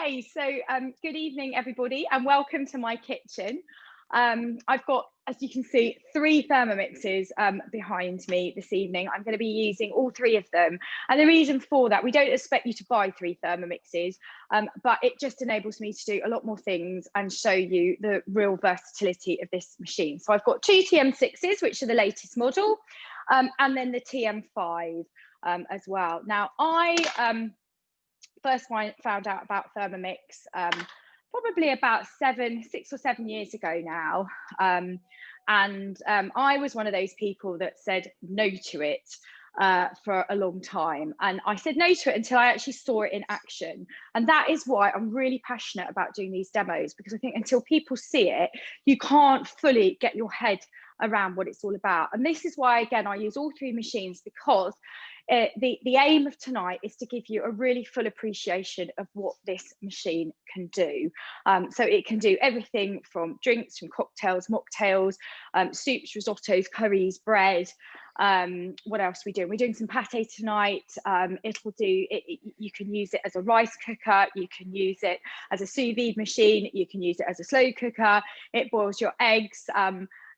Hey, so good evening, everybody, and welcome to my kitchen. I've got, as you can see, 3 Thermomixes behind me this evening. I'm going to be using all 3 of them. And the reason for that, we don't expect you to buy 3 Thermomixes, but it just enables me to do a lot more things and show you the real versatility of this machine. So I've got 2 TM6s, which are the latest model, and then the TM5 as well. Now, I first found out about Thermomix probably about 6 or 7 years ago now. I was one of those people that said no to it for a long time. And I said no to it until I actually saw it in action. And that is why I'm really passionate about doing these demos, because I think until people see it, you can't fully get your head around what it's all about. And this is why, again, I use all 3 machines, because the aim of tonight is to give you a really full appreciation of what this machine can do. So it can do everything from drinks, from cocktails, mocktails, soups, risottos, curries, bread. What else are we doing? We're doing some pate tonight. You can use it as a rice cooker, you can use it as a sous vide machine, you can use it as a slow cooker. It boils your eggs.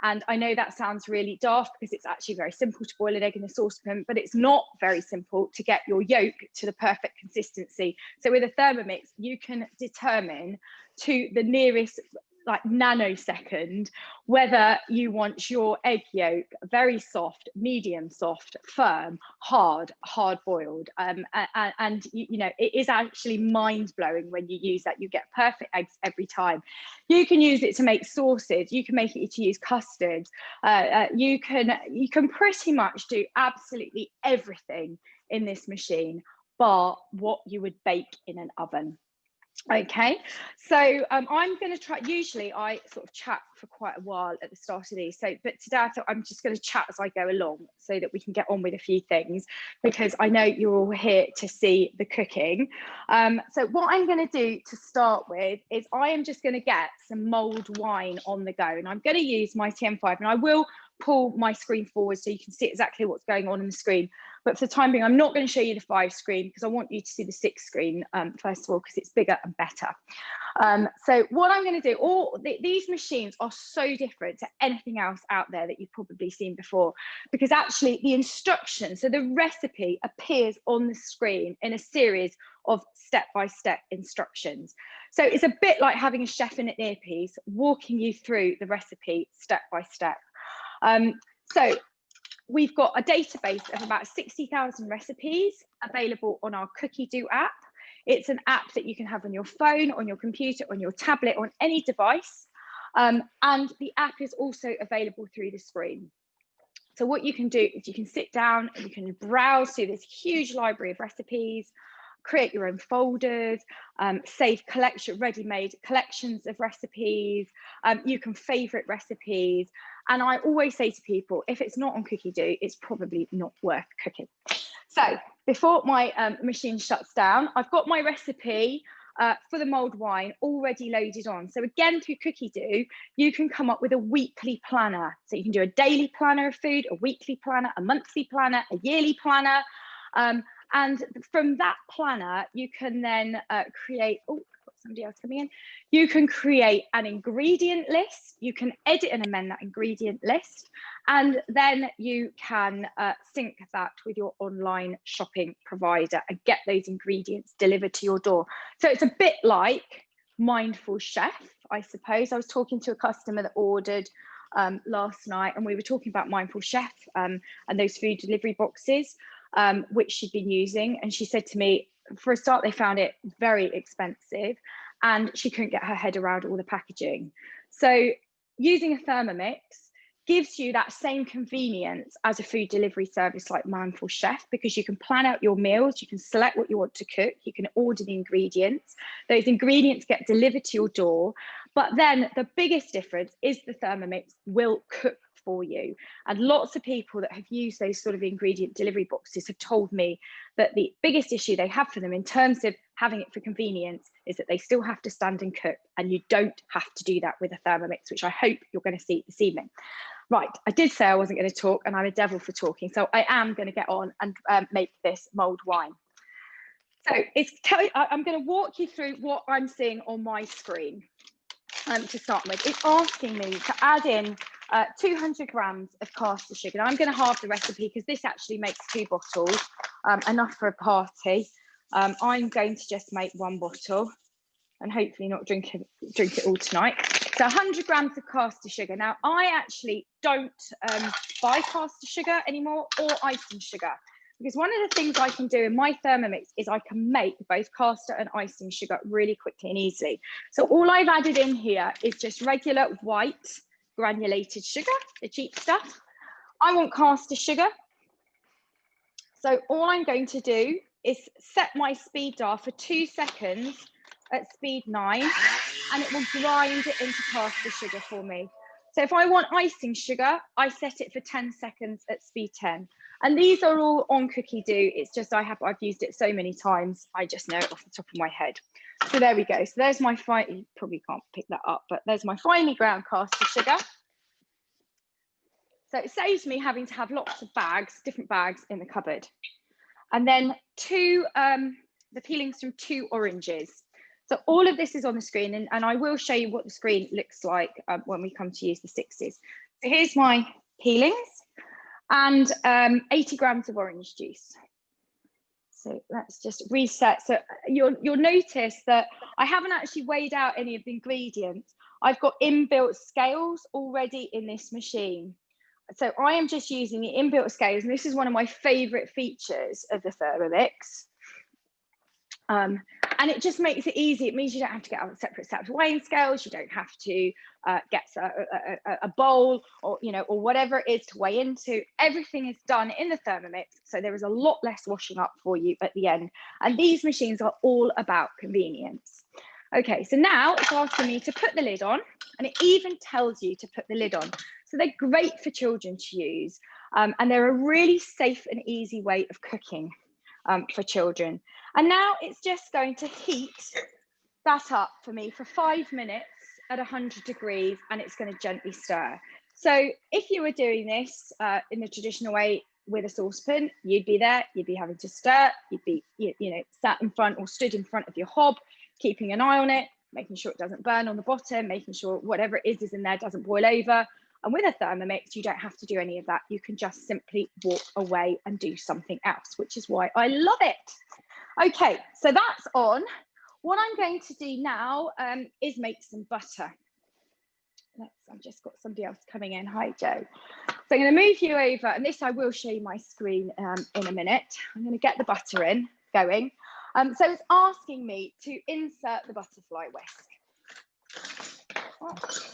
And I know that sounds really daft, because it's actually very simple to boil an egg in a saucepan, but it's not very simple to get your yolk to the perfect consistency. So with a Thermomix, you can determine to the nearest nanosecond whether you want your egg yolk very soft, medium soft, firm, hard boiled. And you know, it is actually mind-blowing when you use that. You get perfect eggs every time. You can use it to make sauces, you can make it to use custards, you can pretty much do absolutely everything in this machine bar what you would bake in an oven. Okay, so I'm going to try. Usually I sort of chat for quite a while at the start of these, but today I thought I'm just going to chat as I go along so that we can get on with a few things, because I know you're all here to see the cooking. So what I'm going to do to start with is I am just going to get some mulled wine on the go, and I'm going to use my TM5, and I will pull my screen forward so you can see exactly what's going on the screen. But for the time being, I'm not going to show you the 5 screen, because I want you to see the 6 screen first of all, because it's bigger and better. So what I'm going to do, these machines are so different to anything else out there that you've probably seen before, because actually the instructions, so the recipe appears on the screen in a series of step-by-step instructions. So it's a bit like having a chef in an earpiece walking you through the recipe step by step. So we've got a database of about 60,000 recipes available on our Cookie Do app. It's an app that you can have on your phone, on your computer, on your tablet, on any device. And the app is also available through the screen. So what you can do is you can sit down and you can browse through this huge library of recipes, create your own folders, save ready-made collections of recipes. You can favorite recipes. And I always say to people, if it's not on Cookie Do, it's probably not worth cooking. So before my machine shuts down, I've got my recipe for the mulled wine already loaded on. So again, through Cookie Do, you can come up with a weekly planner. So you can do a daily planner of food, a weekly planner, a monthly planner, a yearly planner. And from that planner, you can then create, oh, I've got somebody else coming in. You can create an ingredient list. You can edit and amend that ingredient list. And then you can sync that with your online shopping provider and get those ingredients delivered to your door. So it's a bit like Mindful Chef, I suppose. I was talking to a customer that ordered last night, and we were talking about Mindful Chef and those food delivery boxes, which she'd been using. And she said to me, for a start, they found it very expensive and she couldn't get her head around all the packaging. So using a Thermomix gives you that same convenience as a food delivery service like Mindful Chef, because you can plan out your meals, you can select what you want to cook, you can order the ingredients, those ingredients get delivered to your door. But then the biggest difference is the Thermomix will cook for you. And lots of people that have used those sort of ingredient delivery boxes have told me that the biggest issue they have for them in terms of having it for convenience is that they still have to stand and cook, and you don't have to do that with a Thermomix, which I hope you're going to see this evening. Right, I did say I wasn't going to talk, and I'm a devil for talking, so I am going to get on and make this mulled wine. So I'm going to walk you through what I'm seeing on my screen to start with. It's asking me to add in 200 grams of caster sugar. Now I'm going to halve the recipe because this actually makes 2 bottles, enough for a party. I'm going to just make 1 bottle and hopefully not drink it all tonight. So 100 grams of caster sugar. Now I actually don't buy caster sugar anymore or icing sugar, because one of the things I can do in my Thermomix is I can make both caster and icing sugar really quickly and easily. So all I've added in here is just regular white granulated sugar, the cheap stuff. I want caster sugar. So all I'm going to do is set my speed dial for 2 seconds at speed 9, and it will grind it into caster sugar for me. So if I want icing sugar, I set it for 10 seconds at speed 10. And these are all on Cookie Do. It's just I've used it so many times, I just know it off the top of my head. So there we go. So there's my you probably can't pick that up, but there's my finely ground caster sugar. So it saves me having to have lots of bags, different bags in the cupboard. And then the peelings from 2 oranges. So all of this is on the screen, and I will show you what the screen looks like when we come to use the 60s. So here's my peelings and 80 grams of orange juice. So let's just reset. So you'll notice that I haven't actually weighed out any of the ingredients. I've got inbuilt scales already in this machine. So I am just using the inbuilt scales, and this is one of my favorite features of the Thermomix. And it just makes it easy. It means you don't have to get out separate sets of weighing scales. You don't have to get a bowl or whatever it is to weigh into. Everything is done in the Thermomix, so there is a lot less washing up for you at the end. And these machines are all about convenience. Okay, so now it's asking me to put the lid on, and it even tells you to put the lid on. So they're great for children to use, and they're a really safe and easy way of cooking for children. And now it's just going to heat that up for me for 5 minutes at 100 degrees, and it's going to gently stir. So if you were doing this in the traditional way with a saucepan, you'd be there, you'd be having to stir, you'd be sat in front or stood in front of your hob, keeping an eye on it, making sure it doesn't burn on the bottom, making sure whatever it is in there doesn't boil over. And with a Thermomix, you don't have to do any of that. You can just simply walk away and do something else, which is why I love it. Okay, so that's on. What I'm going to do now is make some butter. I've just got somebody else coming in. Hi, Joe. So I'm going to move you over, and this I will show you my screen in a minute. I'm going to get the butter going. So it's asking me to insert the butterfly whisk.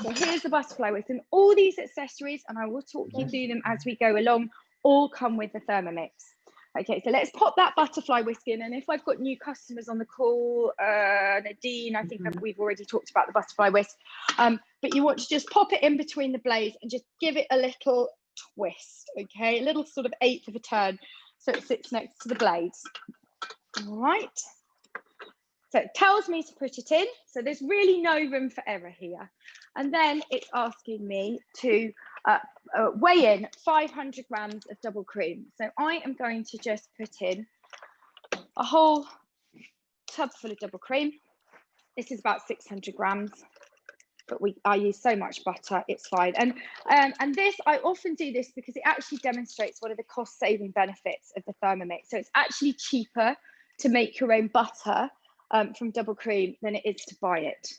So here's the butterfly whisk, and all these accessories, and I will talk you through them as we go along, all come with the Thermomix. Okay, so let's pop that butterfly whisk in, and if I've got new customers on the call, Nadine, I think we've already talked about the butterfly whisk, but you want to just pop it in between the blades and just give it a little twist, okay, a little sort of 1/8 of a turn, so it sits next to the blades. All right. So it tells me to put it in. So there's really no room for error here. And then it's asking me to weigh in 500 grams of double cream. So I am going to just put in a whole tub full of double cream. This is about 600 grams, but I use so much butter, it's fine. And this, I often do this because it actually demonstrates one of the cost-saving benefits of the Thermomix. So it's actually cheaper to make your own butter from double cream than it is to buy it.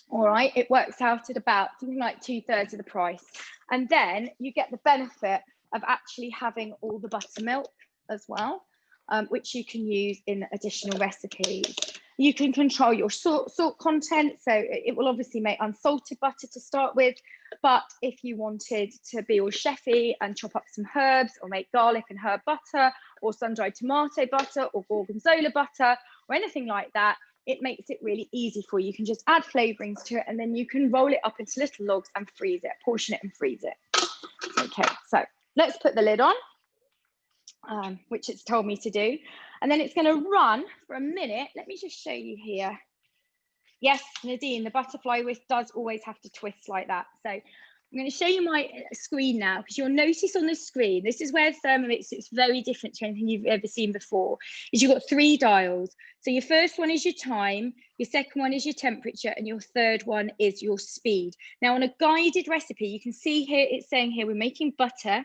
All right, it works out at about something like 2/3 of the price. And then you get the benefit of actually having all the buttermilk as well, which you can use in additional recipes. You can control your salt content, so it will obviously make unsalted butter to start with, but if you wanted to be all chefy and chop up some herbs or make garlic and herb butter or sun-dried tomato butter or gorgonzola butter or anything like that, it makes it really easy for you. You can just add flavorings to it, and then you can roll it up into little logs and freeze it, portion it and freeze it. Okay, so let's put the lid on, which it's told me to do. And then it's going to run for a minute. Let me just show you here. Yes, Nadine, the butterfly whisk does always have to twist like that. So I'm going to show you my screen now, because you'll notice on the screen, this is where Thermomix, it's very different to anything you've ever seen before, is you've got 3 dials. So your first one is your time, your second one is your temperature, and your third one is your speed. Now on a guided recipe, you can see here, it's saying here, we're making butter.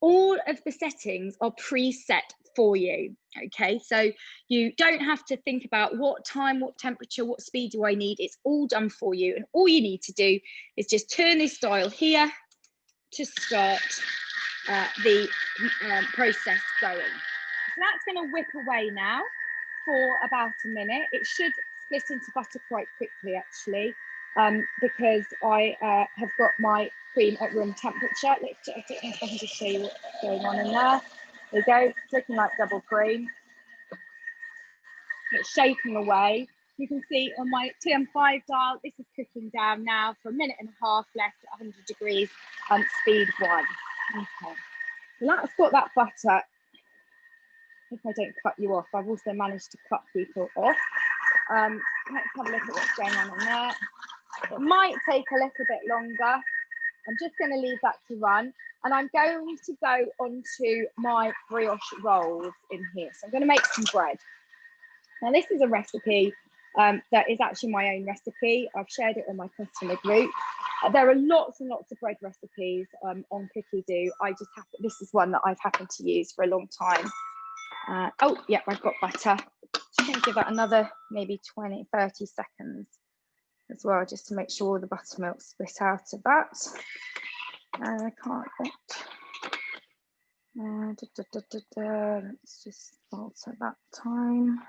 All of the settings are preset for you, okay? So you don't have to think about what time, what temperature, what speed do I need. It's all done for you. And all you need to do is just turn this dial here to start the process going. So that's going to whip away now for about a minute. It should split into butter quite quickly, actually, because I have got my cream at room temperature. I don't know if I can just show you what's going on in there. There you go, it's looking like double cream. It's shaking away. You can see on my TM5 dial, this is cooking down now for 1.5 minutes left at 100 degrees, speed 1. Okay, so that's got that butter. If I don't cut you off, I've also managed to cut people off. Let's have a look at what's going on in there. It might take a little bit longer. I'm just going to leave that to run, and I'm going to go onto my brioche rolls in here. So I'm going to make some bread. Now this is a recipe that is actually my own recipe. I've shared it on my customer group. There are lots and lots of bread recipes on Cookie Do. This is one that I've happened to use for a long time. Oh, yeah, I've got butter. Just going to give that another maybe 20, 30 seconds as well, just to make sure the buttermilk's split out of that. I can't get. Let's just alter that time.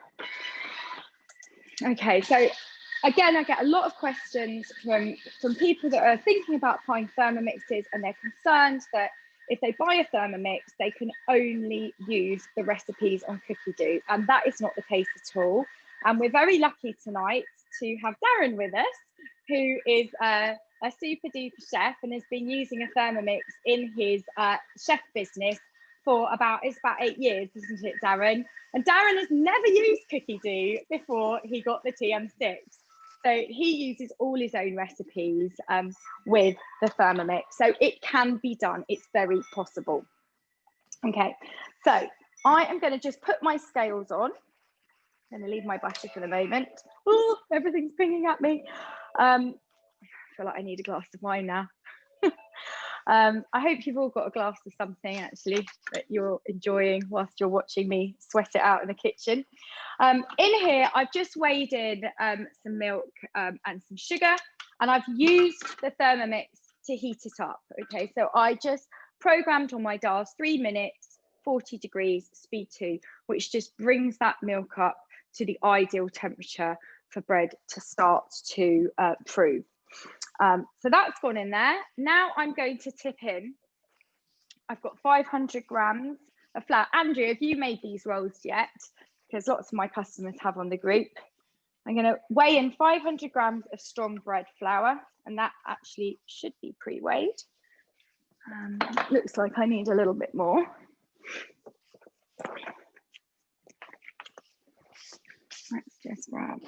Okay, so again, I get a lot of questions from people that are thinking about buying Thermomixes, and they're concerned that if they buy a Thermomix, they can only use the recipes on Cookie Do, and that is not the case at all. And we're very lucky tonight to have Darren with us, who is a super duper chef and has been using a Thermomix in his chef business for it's about 8 years, isn't it, Darren? And Darren has never used Cookie Do before he got the TM6. So he uses all his own recipes with the Thermomix. So it can be done. It's very possible. Okay, so I am going to just put my scales on. I'm going to leave my butter for the moment. Oh, everything's pinging at me. I feel like I need a glass of wine now. I hope you've all got a glass of something actually that you're enjoying whilst you're watching me sweat it out in the kitchen. In here, I've just weighed in some milk and some sugar, and I've used the Thermomix to heat it up. Okay, so I just programmed on my dials 3 minutes, 40 degrees, speed 2, which just brings that milk up to the ideal temperature for bread to start to prove. So that's gone in there. Now I'm going to tip in. I've got 500 grams of flour. Andrew, have you made these rolls yet? Because lots of my customers have on the group. I'm going to weigh in 500 grams of strong bread flour, and that actually should be pre-weighed. Looks like I need a little bit more. Let's just grab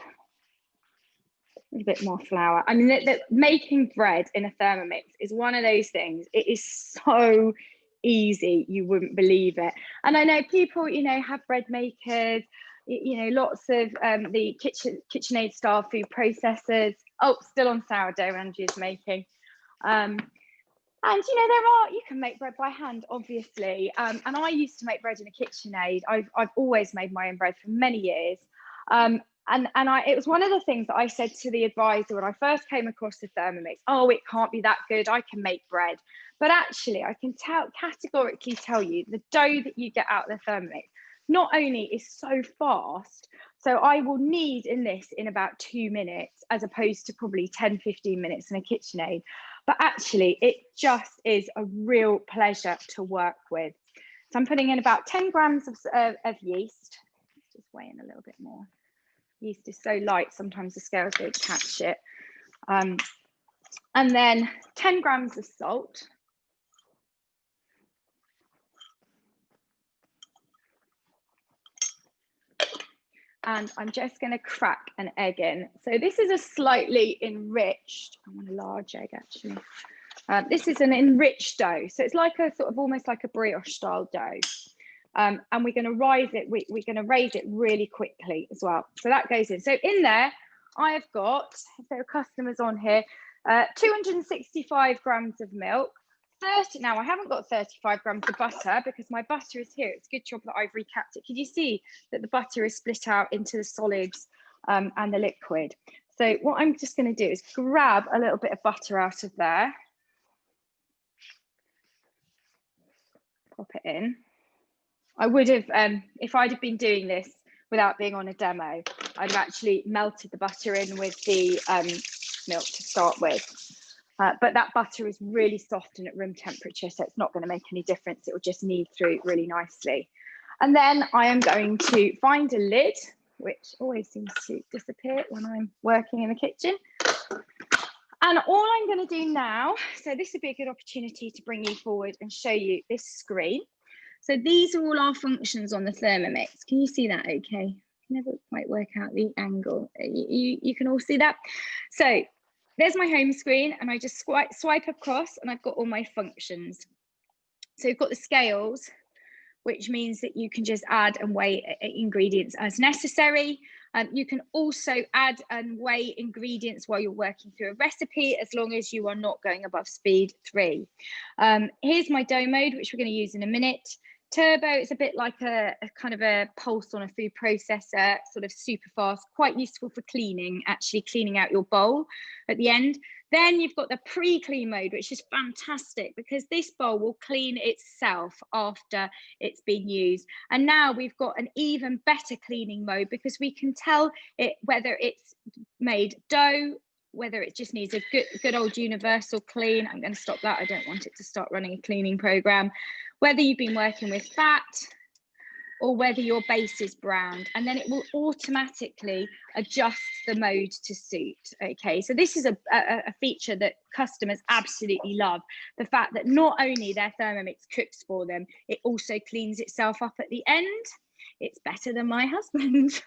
a bit more flour. I mean, making bread in a Thermomix is one of those things. It is so easy, you wouldn't believe it. And I know people, you know, have bread makers, you know, lots of the KitchenAid style food processors. Oh, still on sourdough, Andrew's making. And you know, you can make bread by hand, obviously. And I used to make bread in a KitchenAid. I've always made my own bread for many years. It was one of the things that I said to the advisor when I first came across the Thermomix. Oh, it can't be that good. I can make bread. But actually, I can categorically tell you, the dough that you get out of the Thermomix not only is so fast, so I will knead in this in about 2 minutes, as opposed to probably 10, 15 minutes in a KitchenAid. But actually, it just is a real pleasure to work with. So I'm putting in about 10 grams of yeast. Let's just weigh in a little bit more. Yeast is so light, sometimes the scales don't catch it. And then 10 grams of salt. And I'm just going to crack an egg in. So this is a slightly enriched, I want a large egg actually. This is an enriched dough, so it's like a sort of almost like a brioche style dough. And we're going to rise it. We're going to raise it really quickly as well. So that goes in. So in there, I have got, if there are customers on here, 265 grams of milk. 30. Now I haven't got 35 grams of butter because my butter is here. It's a good job that I've recapped it. Can you see that the butter is split out into the solids and the liquid? So what I'm just going to do is grab a little bit of butter out of there. Pop it in. I would have, if I'd have been doing this without being on a demo, I'd have actually melted the butter in with the milk to start with. But that butter is really soft and at room temperature, so it's not going to make any difference. It will just knead through really nicely. And then I am going to find a lid, which always seems to disappear when I'm working in the kitchen. And all I'm going to do now, so this would be a good opportunity to bring you forward and show you this screen. So these are all our functions on the Thermomix. Can you see that okay? I can never quite work out the angle. You can all see that. So there's my home screen, and I just swipe across and I've got all my functions. So you've got the scales, which means that you can just add and weigh ingredients as necessary. You can also add and weigh ingredients while you're working through a recipe, as long as you are not going above speed 3. Here's my dough mode, which we're going to use in a minute. Turbo, it's a bit like a kind of a pulse on a food processor, sort of super fast, quite useful for cleaning, actually cleaning out your bowl at the end. Then you've got the pre-clean mode, which is fantastic because this bowl will clean itself after it's been used. And now we've got an even better cleaning mode because we can tell it whether it's made dough, whether it just needs a good old universal clean. I'm going to stop that. I don't want it to start running a cleaning program. Whether you've been working with fat or whether your base is browned, and then it will automatically adjust the mode to suit. Okay, so this is a feature that customers absolutely love. The fact that not only their Thermomix cooks for them, it also cleans itself up at the end. It's better than my husband.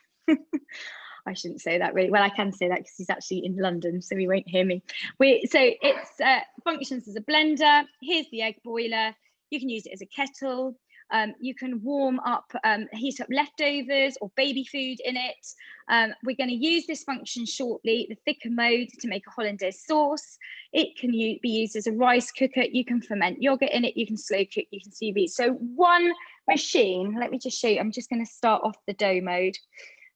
I shouldn't say that really. Well, I can say that because he's actually in London, so he won't hear me. So it's functions as a blender. Here's the egg boiler. You can use it as a kettle. You can warm up, heat up leftovers or baby food in it. We're going to use this function shortly, the thicker mode, to make a hollandaise sauce. It can be used as a rice cooker. You can ferment yogurt in it. You can slow cook. You can sous vide. So one machine, let me just show you. I'm just going to start off the dough mode.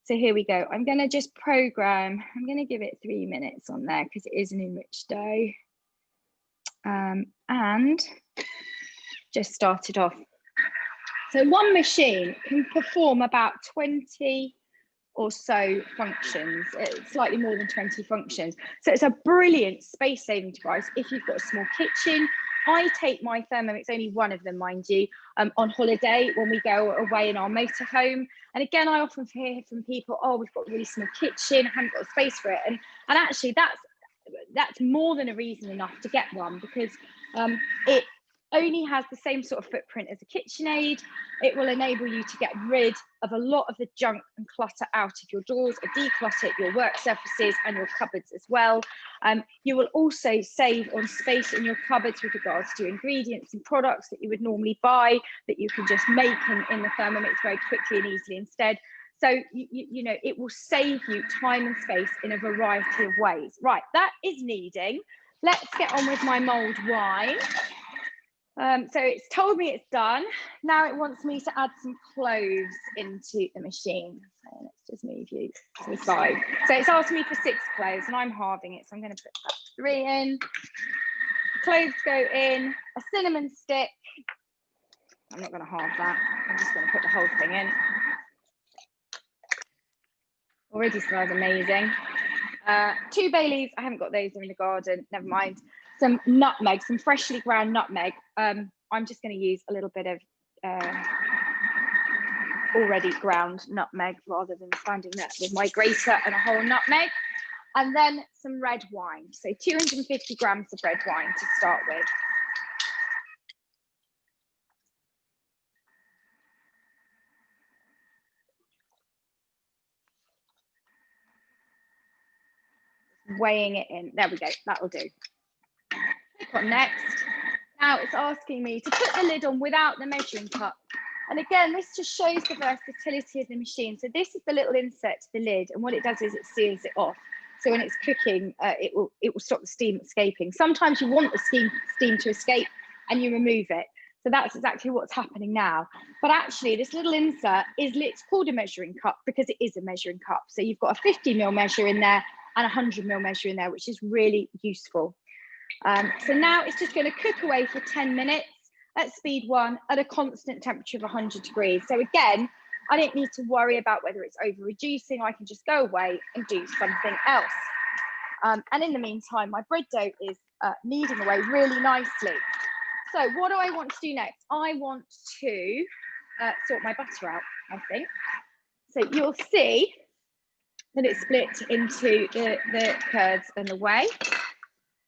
So here we go. I'm going to just program. I'm going to give it 3 minutes on there because it is an enriched dough. And just started off. So one machine can perform about 20 or so functions, slightly more than 20 functions. So it's a brilliant space-saving device if you've got a small kitchen. I take my Thermomix, only one of them, mind you, on holiday when we go away in our motorhome. And again, I often hear from people, oh, we've got a really small kitchen, I haven't got space for it. And actually, that's more than a reason enough to get one, because it only has the same sort of footprint as a KitchenAid. It will enable you to get rid of a lot of the junk and clutter out of your drawers, declutter your work surfaces and your cupboards as well. You will also save on space in your cupboards with regards to ingredients and products that you would normally buy that you can just make in the Thermomix very quickly and easily instead. So, you know, it will save you time and space in a variety of ways. Right, that is kneading. Let's get on with my mulled wine. So it's told me it's done. Now it wants me to add some cloves into the machine. So let's just move you to 5. So it's asked me for 6 cloves and I'm halving it. So I'm going to put that 3 in. Cloves go in, a cinnamon stick. I'm not going to halve that. I'm just going to put the whole thing in. Already smells amazing. 2 bay leaves. I haven't got those, they're in the garden. Never mind. Some nutmeg, some freshly ground nutmeg. I'm just going to use a little bit of already ground nutmeg rather than standing there with my grater and a whole nutmeg. And then some red wine. So 250 grams of red wine to start with. Weighing it in. There we go. That'll do. Got next. Now it's asking me to put the lid on without the measuring cup. And again, this just shows the versatility of the machine. So this is the little insert to the lid, and what it does is it seals it off. So when it's cooking, it will stop the steam escaping. Sometimes you want the steam to escape and you remove it. So that's exactly what's happening now. But actually, this little insert it's called a measuring cup because it is a measuring cup. So you've got a 50 ml measure in there and a 100 ml measure in there, which is really useful. So now it's just going to cook away for 10 minutes at speed 1 at a constant temperature of 100 degrees. So again, I don't need to worry about whether it's over reducing. I can just go away and do something else. And in the meantime, my bread dough is kneading away really nicely. So what do I want to do next? I want to sort my butter out, I think. So you'll see that it's split into the curds and the whey.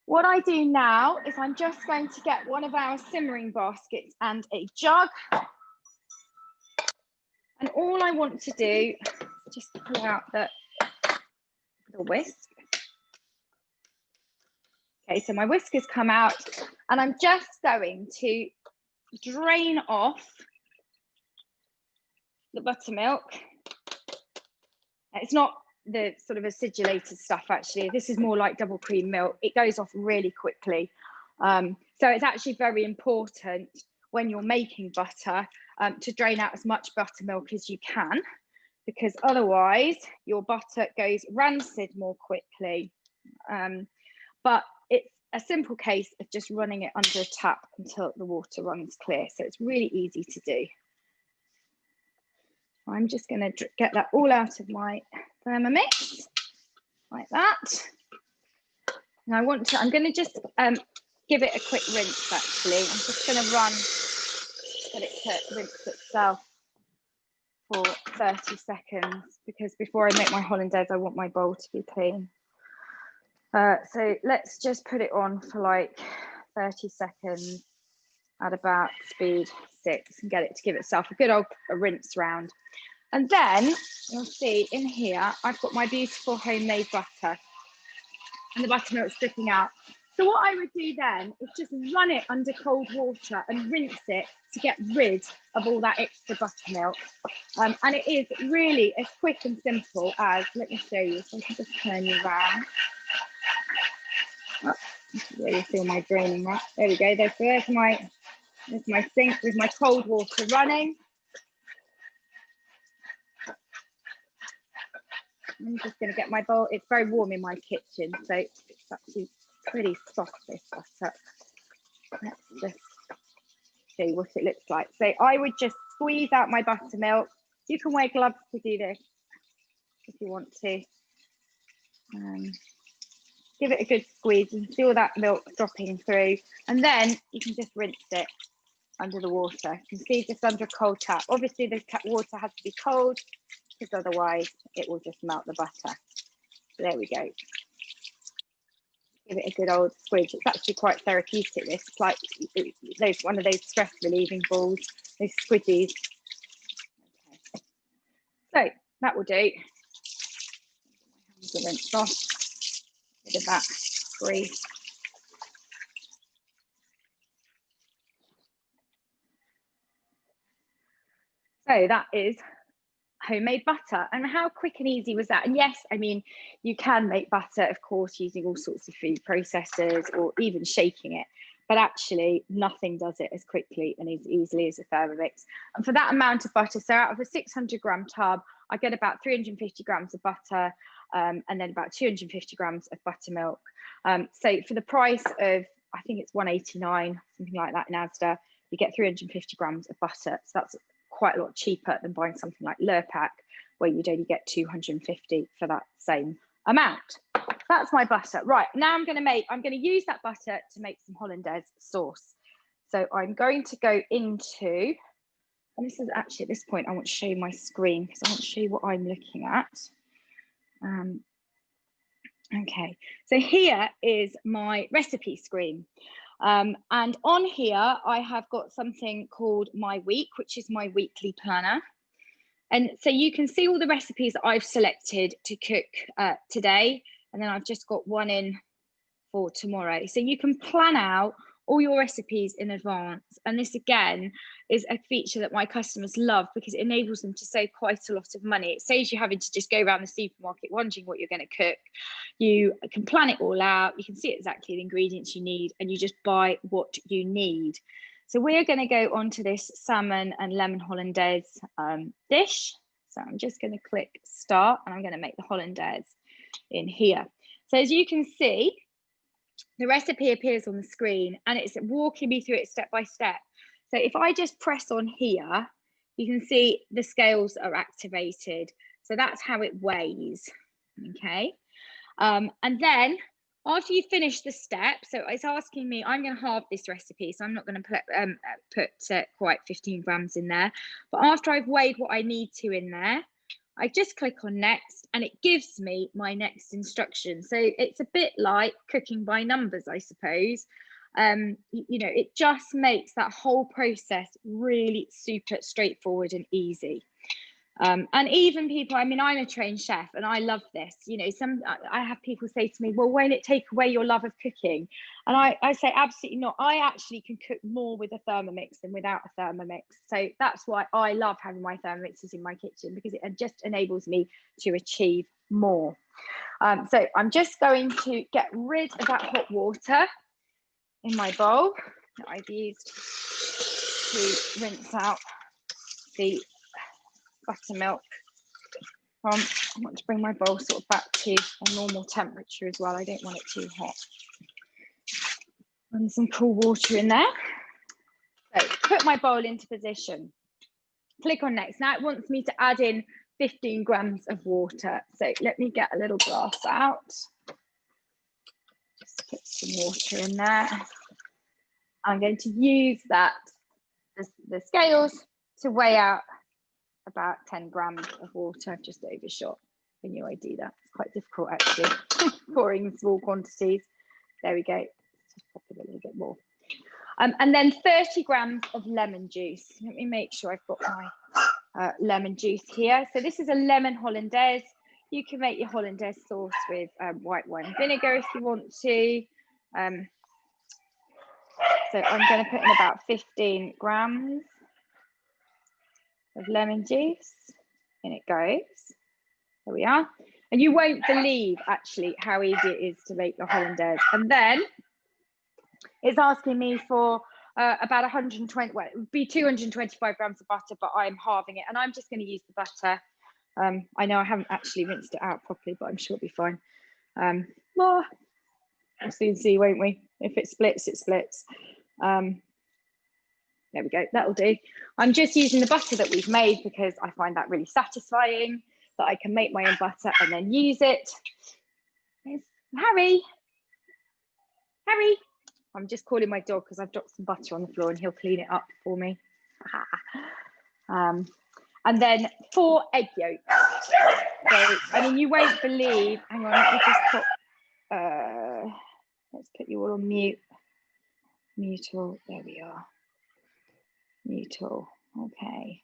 What I do now is I'm just going to get one of our simmering baskets and a jug. And all I want to do is just pull out the whisk. Okay, so my whisk has come out and I'm just going to drain off the buttermilk. It's not the sort of acidulated stuff, actually. This is more like double cream milk. It goes off really quickly. So it's actually very important when you're making butter to drain out as much buttermilk as you can, because otherwise your butter goes rancid more quickly. But it's a simple case of just running it under a tap until the water runs clear. So it's really easy to do. I'm just going to get that all out of my Thermomix like that. And I'm going to just give it a quick rinse, actually. I'm just going to get it to rinse itself for 30 seconds, because before I make my hollandaise, I want my bowl to be clean. So let's just put it on for like 30 seconds at about speed 6 and get it to give itself a good old rinse round. And then you'll see in here, I've got my beautiful homemade butter and the buttermilk's dripping out. So what I would do then is just run it under cold water and rinse it to get rid of all that extra buttermilk. And it is really as quick and simple as, let me show you, so I can just turn you around. Oh, this is where you feel my draining, right? There we go. There's my sink with my cold water running. I'm just going to get my bowl. It's very warm in my kitchen, so it's actually pretty soft, this butter. Let's just show you what it looks like. So I would just squeeze out my buttermilk. You can wear gloves to do this if you want to. Give it a good squeeze and see all that milk dropping through. And then you can just rinse it under the water. You can see just under a cold tap. Obviously the water has to be cold, because otherwise it will just melt the butter. So there we go. Give it a good old squeeze. It's actually quite therapeutic. This it's like one of those stress relieving balls, those squidgies. Okay. So that will do. Rinse off. Bit of that grease. So that is homemade butter. And how quick and easy was that? And yes, I mean, you can make butter, of course, using all sorts of food processors or even shaking it, but actually nothing does it as quickly and as easily as a Thermomix. And for that amount of butter, so out of a 600-gram tub, I get about 350 grams of butter and then about 250 grams of buttermilk. So for the price of, I think it's $1.89, something like that in Asda, you get 350 grams of butter. So that's quite a lot cheaper than buying something like Lurpak, where you'd only get 250 for that same amount. That's my butter. Right, now I'm going to use that butter to make some hollandaise sauce. So I'm going to go into, and this is actually at this point, I want to show you my screen because I want to show you what I'm looking at. Okay, so here is my recipe screen. And on here, I have got something called My Week, which is my weekly planner. And so you can see all the recipes that I've selected to cook today. And then I've just got one in for tomorrow. So you can plan out all your recipes in advance. And this again is a feature that my customers love because it enables them to save quite a lot of money. It saves you having to just go around the supermarket wondering what you're going to cook. You can plan it all out, you can see exactly the ingredients you need, and you just buy what you need. So we're going to go on to this salmon and lemon hollandaise dish. So I'm just going to click start, and I'm going to make the hollandaise in here. So as you can see, the recipe appears on the screen and it's walking me through it step by step. So if I just press on here, you can see the scales are activated. So that's how it weighs, okay? And then after you finish the step, so it's asking me, I'm going to halve this recipe, so I'm not going to put quite 15 grams in there. But after I've weighed what I need to in there, I just click on next and it gives me my next instruction. So it's a bit like cooking by numbers, I suppose. You know, it just makes that whole process really super straightforward and easy. And even people, I mean, I'm a trained chef and I love this. You know, I have people say to me, well, won't it take away your love of cooking? And I say, absolutely not. I actually can cook more with a Thermomix than without a Thermomix. So that's why I love having my Thermomixes in my kitchen, because it just enables me to achieve more. So I'm just going to get rid of that hot water in my bowl that I've used to rinse out the buttermilk from. I want to bring my bowl sort of back to a normal temperature as well. I don't want it too hot. And some cool water in there. So put my bowl into position. Click on next. Now it wants me to add in 15 grams of water. So let me get a little glass out. Just put some water in there. I'm going to use that, the scales, to weigh out about 10 grams of water. I've just overshot. I knew I'd do that. It's quite difficult actually, pouring in small quantities. There we go. Let's just pop it a little bit more. And then 30 grams of lemon juice. Let me make sure I've got my lemon juice here. So this is a lemon hollandaise. You can make your hollandaise sauce with white wine vinegar if you want to. So I'm going to put in about 15 grams of lemon juice. In it goes. There we are. And you won't believe actually how easy it is to make the hollandaise. And then it's asking me for about 120, well, it would be 225 grams of butter, but I'm halving it. And I'm just going to use the butter. I know I haven't actually rinsed it out properly, but I'm sure it'll be fine. Well, we'll soon see, won't we? If it splits, it splits. There we go, that'll do. I'm just using the butter that we've made because I find that really satisfying, that I can make my own butter and then use it. There's Harry. Harry. I'm just calling my dog because I've dropped some butter on the floor and he'll clean it up for me. And then 4 egg yolks. So, I mean, you won't believe, hang on, let me just put, let's put you all on mute. Mute all, there we are. Mute all, okay.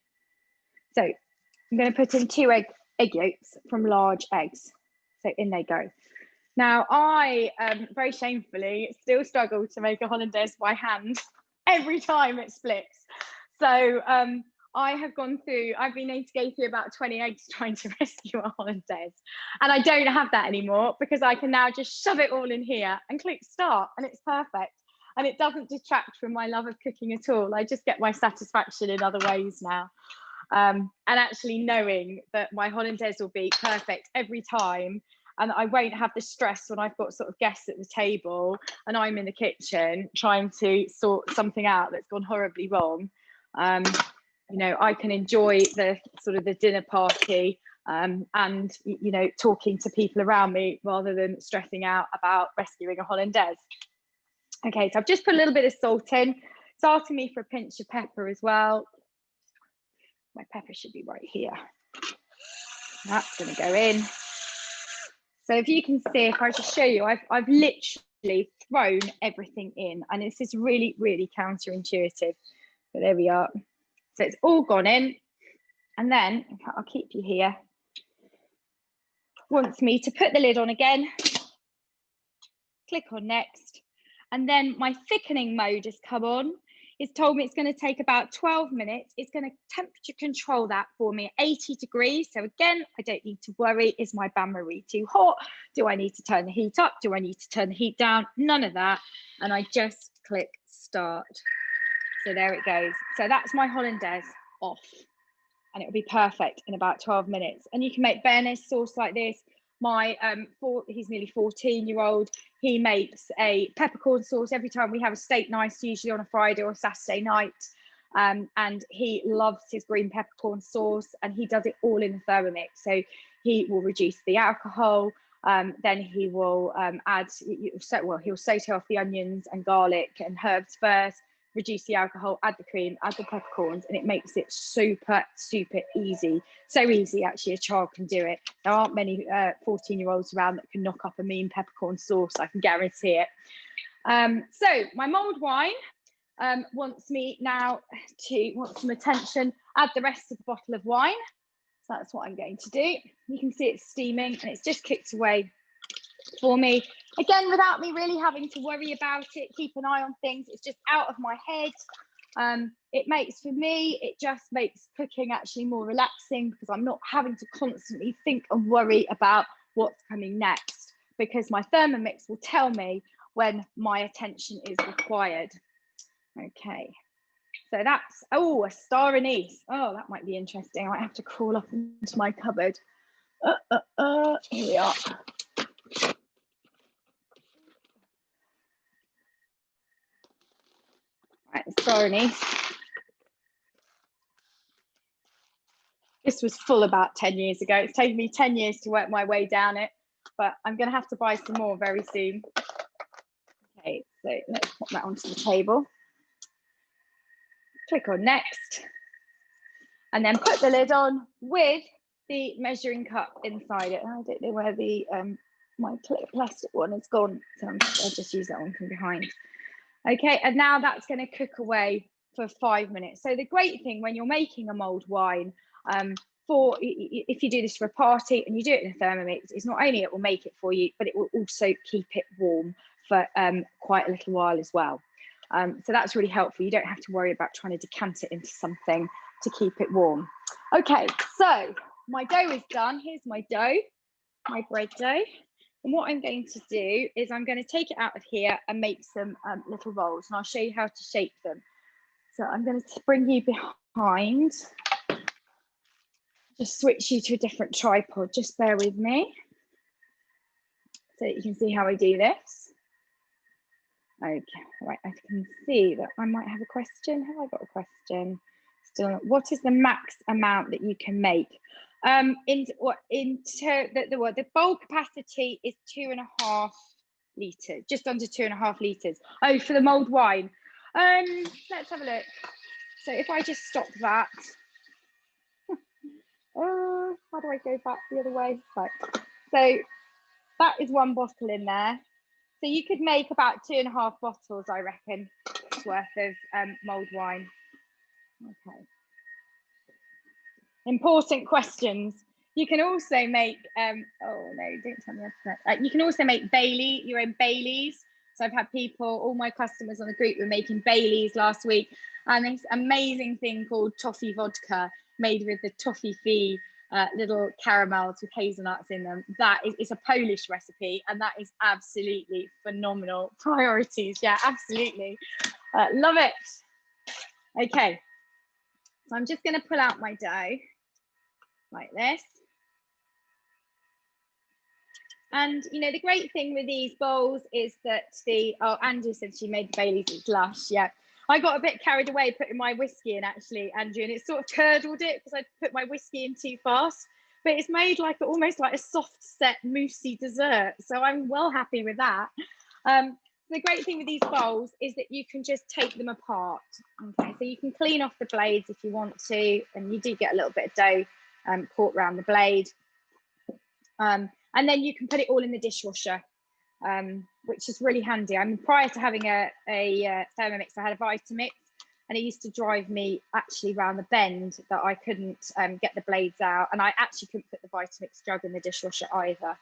So I'm going to put in 2 egg yolks from large eggs. So in they go. Now I very shamefully still struggle to make a hollandaise by hand every time it splits. So I have gone through, I've been able to go through about 20 eggs trying to rescue a hollandaise. And I don't have that anymore because I can now just shove it all in here and click start and it's perfect. And it doesn't detract from my love of cooking at all. I just get my satisfaction in other ways now. And actually knowing that my hollandaise will be perfect every time and I won't have the stress when I've got sort of guests at the table and I'm in the kitchen trying to sort something out that's gone horribly wrong. You know, I can enjoy the sort of the dinner party and, you know, talking to people around me rather than stressing out about rescuing a hollandaise. Okay, so I've just put a little bit of salt in. It's asking me for a pinch of pepper as well. My pepper should be right here. That's going to go in. So if you can see, if I just show you, I've literally thrown everything in, and this is really, really counterintuitive. But there we are. So it's all gone in, and then I'll keep you here. Wants me to put the lid on again. click on next. And then my thickening mode has come on. It's told me it's going to take about 12 minutes. It's going to temperature control that for me at 80 degrees. So again, I don't need to worry, is my bain-marie too hot? Do I need to turn the heat up? Do I need to turn the heat down? None of that. And I just click start. So there it goes. So that's my hollandaise off. And it'll be perfect in about 12 minutes. And you can make béarnaise sauce like this. My he's nearly 14-year-old. He makes a peppercorn sauce every time we have a steak night, usually on a Friday or a Saturday night. And he loves his green peppercorn sauce, and he does it all in the Thermomix. So he will reduce the alcohol. Then he will he'll saute off the onions and garlic and herbs first, reduce the alcohol, add the cream, add the peppercorns, and it makes it super, super easy. So easy, actually, a child can do it. There aren't many 14-year-olds around that can knock up a mean peppercorn sauce, I can guarantee it. So my mulled wine wants me now to want some attention, add the rest of the bottle of wine. So that's what I'm going to do. You can see it's steaming and it's just kicked away for me. Again, without me really having to worry about it, keep an eye on things. It's just out of my head. It makes, for me, it just makes cooking actually more relaxing because I'm not having to constantly think and worry about what's coming next, because my Thermomix will tell me when my attention is required. Okay, so that's, oh, a star anise. Oh, that might be interesting. I might have to crawl up into my cupboard. Here we are. Right, the star anise. This was full about 10 years ago. It's taken me 10 years to work my way down it, but I'm going to have to buy some more very soon. Okay, so let's put that onto the table. Click on next, and then put the lid on with the measuring cup inside it. I don't know where the my plastic one has gone, so I'll just use that one from behind. Okay, and now that's going to cook away for 5 minutes. So the great thing when you're making a mulled wine, if you do this for a party and you do it in a Thermomix, is not only it will make it for you, but it will also keep it warm for quite a little while as well. So that's really helpful. You don't have to worry about trying to decant it into something to keep it warm. Okay, so my dough is done. Here's my dough, my bread dough. And what I'm going to do is I'm going to take it out of here and make some little rolls, and I'll show you how to shape them. So I'm going to bring you behind. Just switch you to a different tripod. Just bear with me so that you can see how I do this. Okay, right, I can see that I might have a question. Have I got a question? Still, what is the max amount that you can make? The bowl capacity is 2.5 litres, just under 2.5 litres. Oh, for the mulled wine. Let's have a look. So if I just stop that. How do I go back the other way? Right. So that is one bottle in there. So you could make about 2.5 bottles, I reckon, worth of mulled wine. Okay. Important questions. You can also make, oh no, don't tell me that. You can also make your own Baileys. So I've had people, all my customers on the group were making Baileys last week, and this amazing thing called toffee vodka made with the toffee little caramels with hazelnuts in them. That is a Polish recipe, and that is absolutely phenomenal. Priorities, yeah, absolutely. Love it. Okay, so I'm just going to pull out my dough like this. And you know, the great thing with these bowls is that Andrew said she made the Baileys, it's lush. Yeah, I got a bit carried away putting my whiskey in, actually, Andrew, and it sort of curdled it because I put my whiskey in too fast. But it's made like almost like a soft set moussey dessert, so I'm well happy with that. The great thing with these bowls is that you can just take them apart. Okay, so you can clean off the blades if you want to, and you do get a little bit of dough caught around the blade. And then you can put it all in the dishwasher, which is really handy. I mean, prior to having a Thermomix, I had a Vitamix, and it used to drive me actually around the bend that I couldn't get the blades out, and I actually couldn't put the Vitamix jug in the dishwasher either.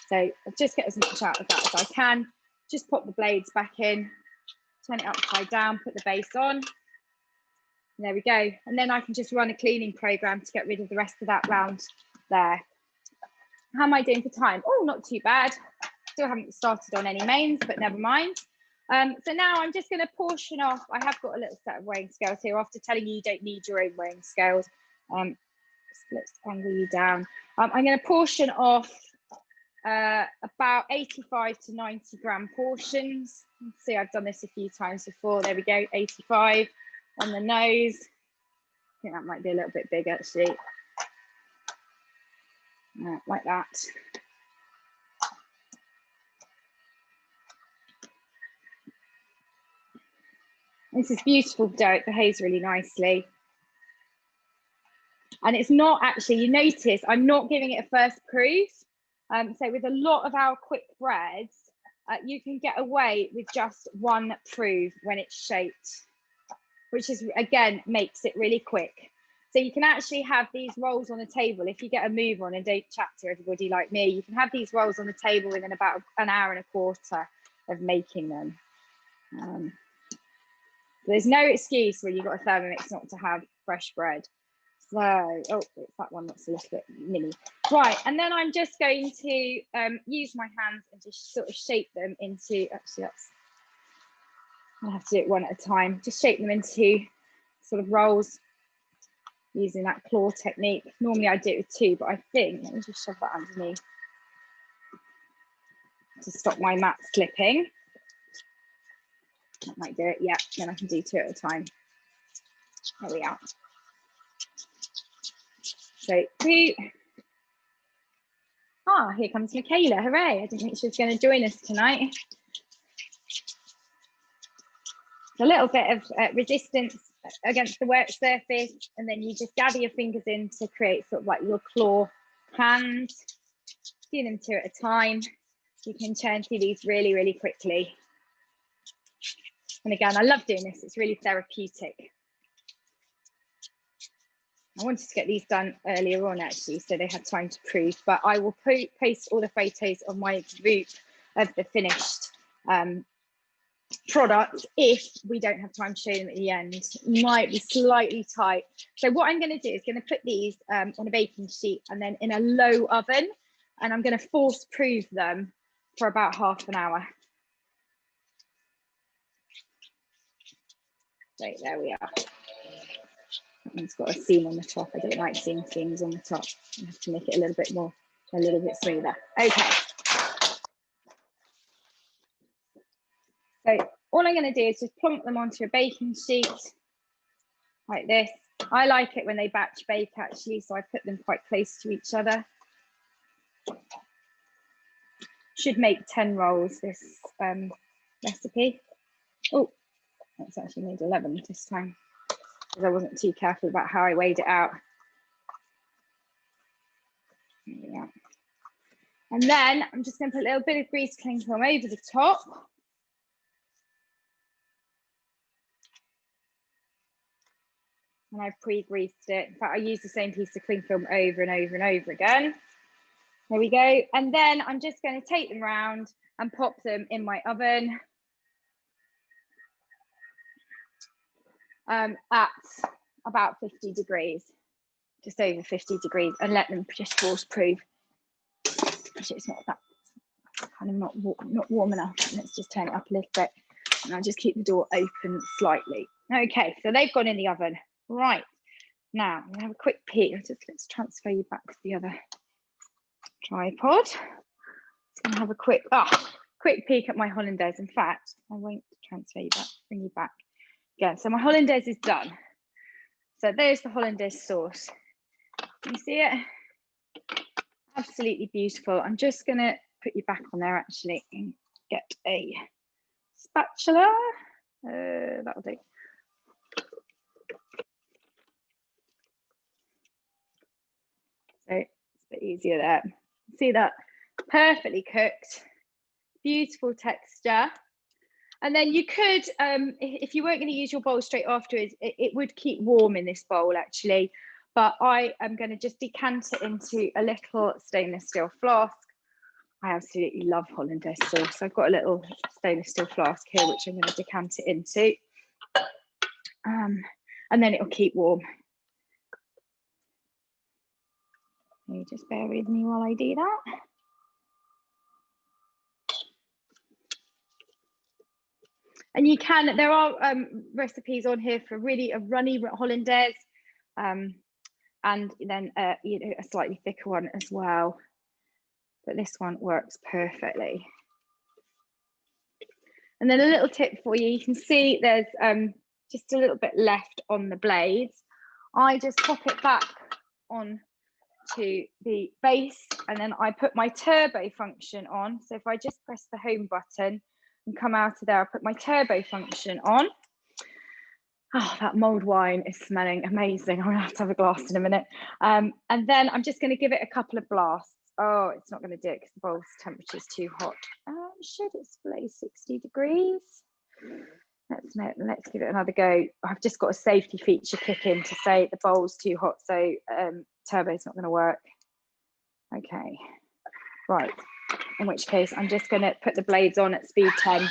So I just get as much out of that as I can. just pop the blades back in, turn it upside down, put the base on. And there we go. And then I can just run a cleaning program to get rid of the rest of that round there. How am I doing for time? Oh, not too bad. Still haven't started on any mains, but never mind. So now I'm just going to portion off. I have got a little set of weighing scales here after telling you don't need your own weighing scales. Let's angle you down. I'm going to portion off about 85 to 90 gram portions. Let's see, I've done this a few times before. There we go, 85 on the nose. I think that might be a little bit big actually. Like that. This is beautiful dough, it behaves really nicely. And it's not actually, you notice, I'm not giving it a first proof. So with a lot of our quick breads, you can get away with just one proof when it's shaped, which is, again, makes it really quick. So you can actually have these rolls on the table. If you get a move on and don't chat to everybody like me, you can have these rolls on the table within about an hour and a quarter of making them. There's no excuse when you've got a Thermomix not to have fresh bread. So, oh, it's that one that's a little bit mini. Right, and then I'm just going to use my hands and just sort of shape them into, actually that's, I'll have to do it one at a time. Just shape them into sort of rolls using that claw technique. Normally I do it with two, but I think, let me just shove that underneath to stop my mat slipping. That might do it, yeah, then I can do two at a time. There we are. So two. Ah, here comes Michaela, hooray. I didn't think she was going to join us tonight. A little bit of resistance against the work surface, and then you just gather your fingers in to create sort of like your claw hands. Do them two at a time. You can churn through these really, really quickly. And again, I love doing this. It's really therapeutic. I wanted to get these done earlier on actually, so they had time to proof, but I will post all the photos of my group of the finished product if we don't have time to show them at the end. Might be slightly tight. So what I'm going to do is going to put these on a baking sheet and then in a low oven, and I'm going to force proof them for about half an hour. So there we are. That one's got a seam on the top. I don't like seeing seams on the top. I have to make it a little bit smoother. Okay. So all I'm going to do is just plonk them onto a baking sheet like this. I like it when they batch bake actually, so I put them quite close to each other. Should make 10 rolls this recipe. Oh, that's actually made 11 this time, because I wasn't too careful about how I weighed it out. Yeah. And then I'm just going to put a little bit of grease cling film over the top. And I've pre-greased it. In fact, I use the same piece of cling film over and over and over again. There we go. And then I'm just going to take them round and pop them in my oven at about 50 degrees, just over 50 degrees, and let them just force proof. Actually, it's not that, kind of not warm enough. Let's just turn it up a little bit, and I'll just keep the door open slightly. Okay, so they've gone in the oven. Right, now I'm gonna have a quick peek. Let's transfer you back to the other tripod. Just gonna have a quick peek at my hollandaise. In fact, I won't transfer you back, bring you back again. So my hollandaise is done. So there's the hollandaise sauce. Can you see it? Absolutely beautiful. I'm just gonna put you back on there actually and get a spatula. That'll do. So it's a bit easier there. See that? Perfectly cooked, beautiful texture. And then you could, if you weren't going to use your bowl straight afterwards, it would keep warm in this bowl actually. But I am going to just decant it into a little stainless steel flask. I absolutely love hollandaise sauce. I've got a little stainless steel flask here, which I'm going to decant it into. And then it'll keep warm. You just bear with me while I do that. And you can, there are recipes on here for really a runny hollandaise, and then you know, a slightly thicker one as well. But this one works perfectly. And then a little tip for you, you can see there's just a little bit left on the blades. I just pop it back on to the base, and then I put my turbo function on. So if I just press the home button and come out of there, I put my turbo function on. Oh, that mulled wine is smelling amazing. I'm gonna have to have a glass in a minute. And then I'm just gonna give it a couple of blasts. Oh, it's not gonna do it because the bowl's temperature is too hot. Should it display 60 degrees? Let's give it another go. I've just got a safety feature kick in to say the bowl's too hot, so turbo's not gonna work. Okay, right. In which case, I'm just gonna put the blades on at speed 10.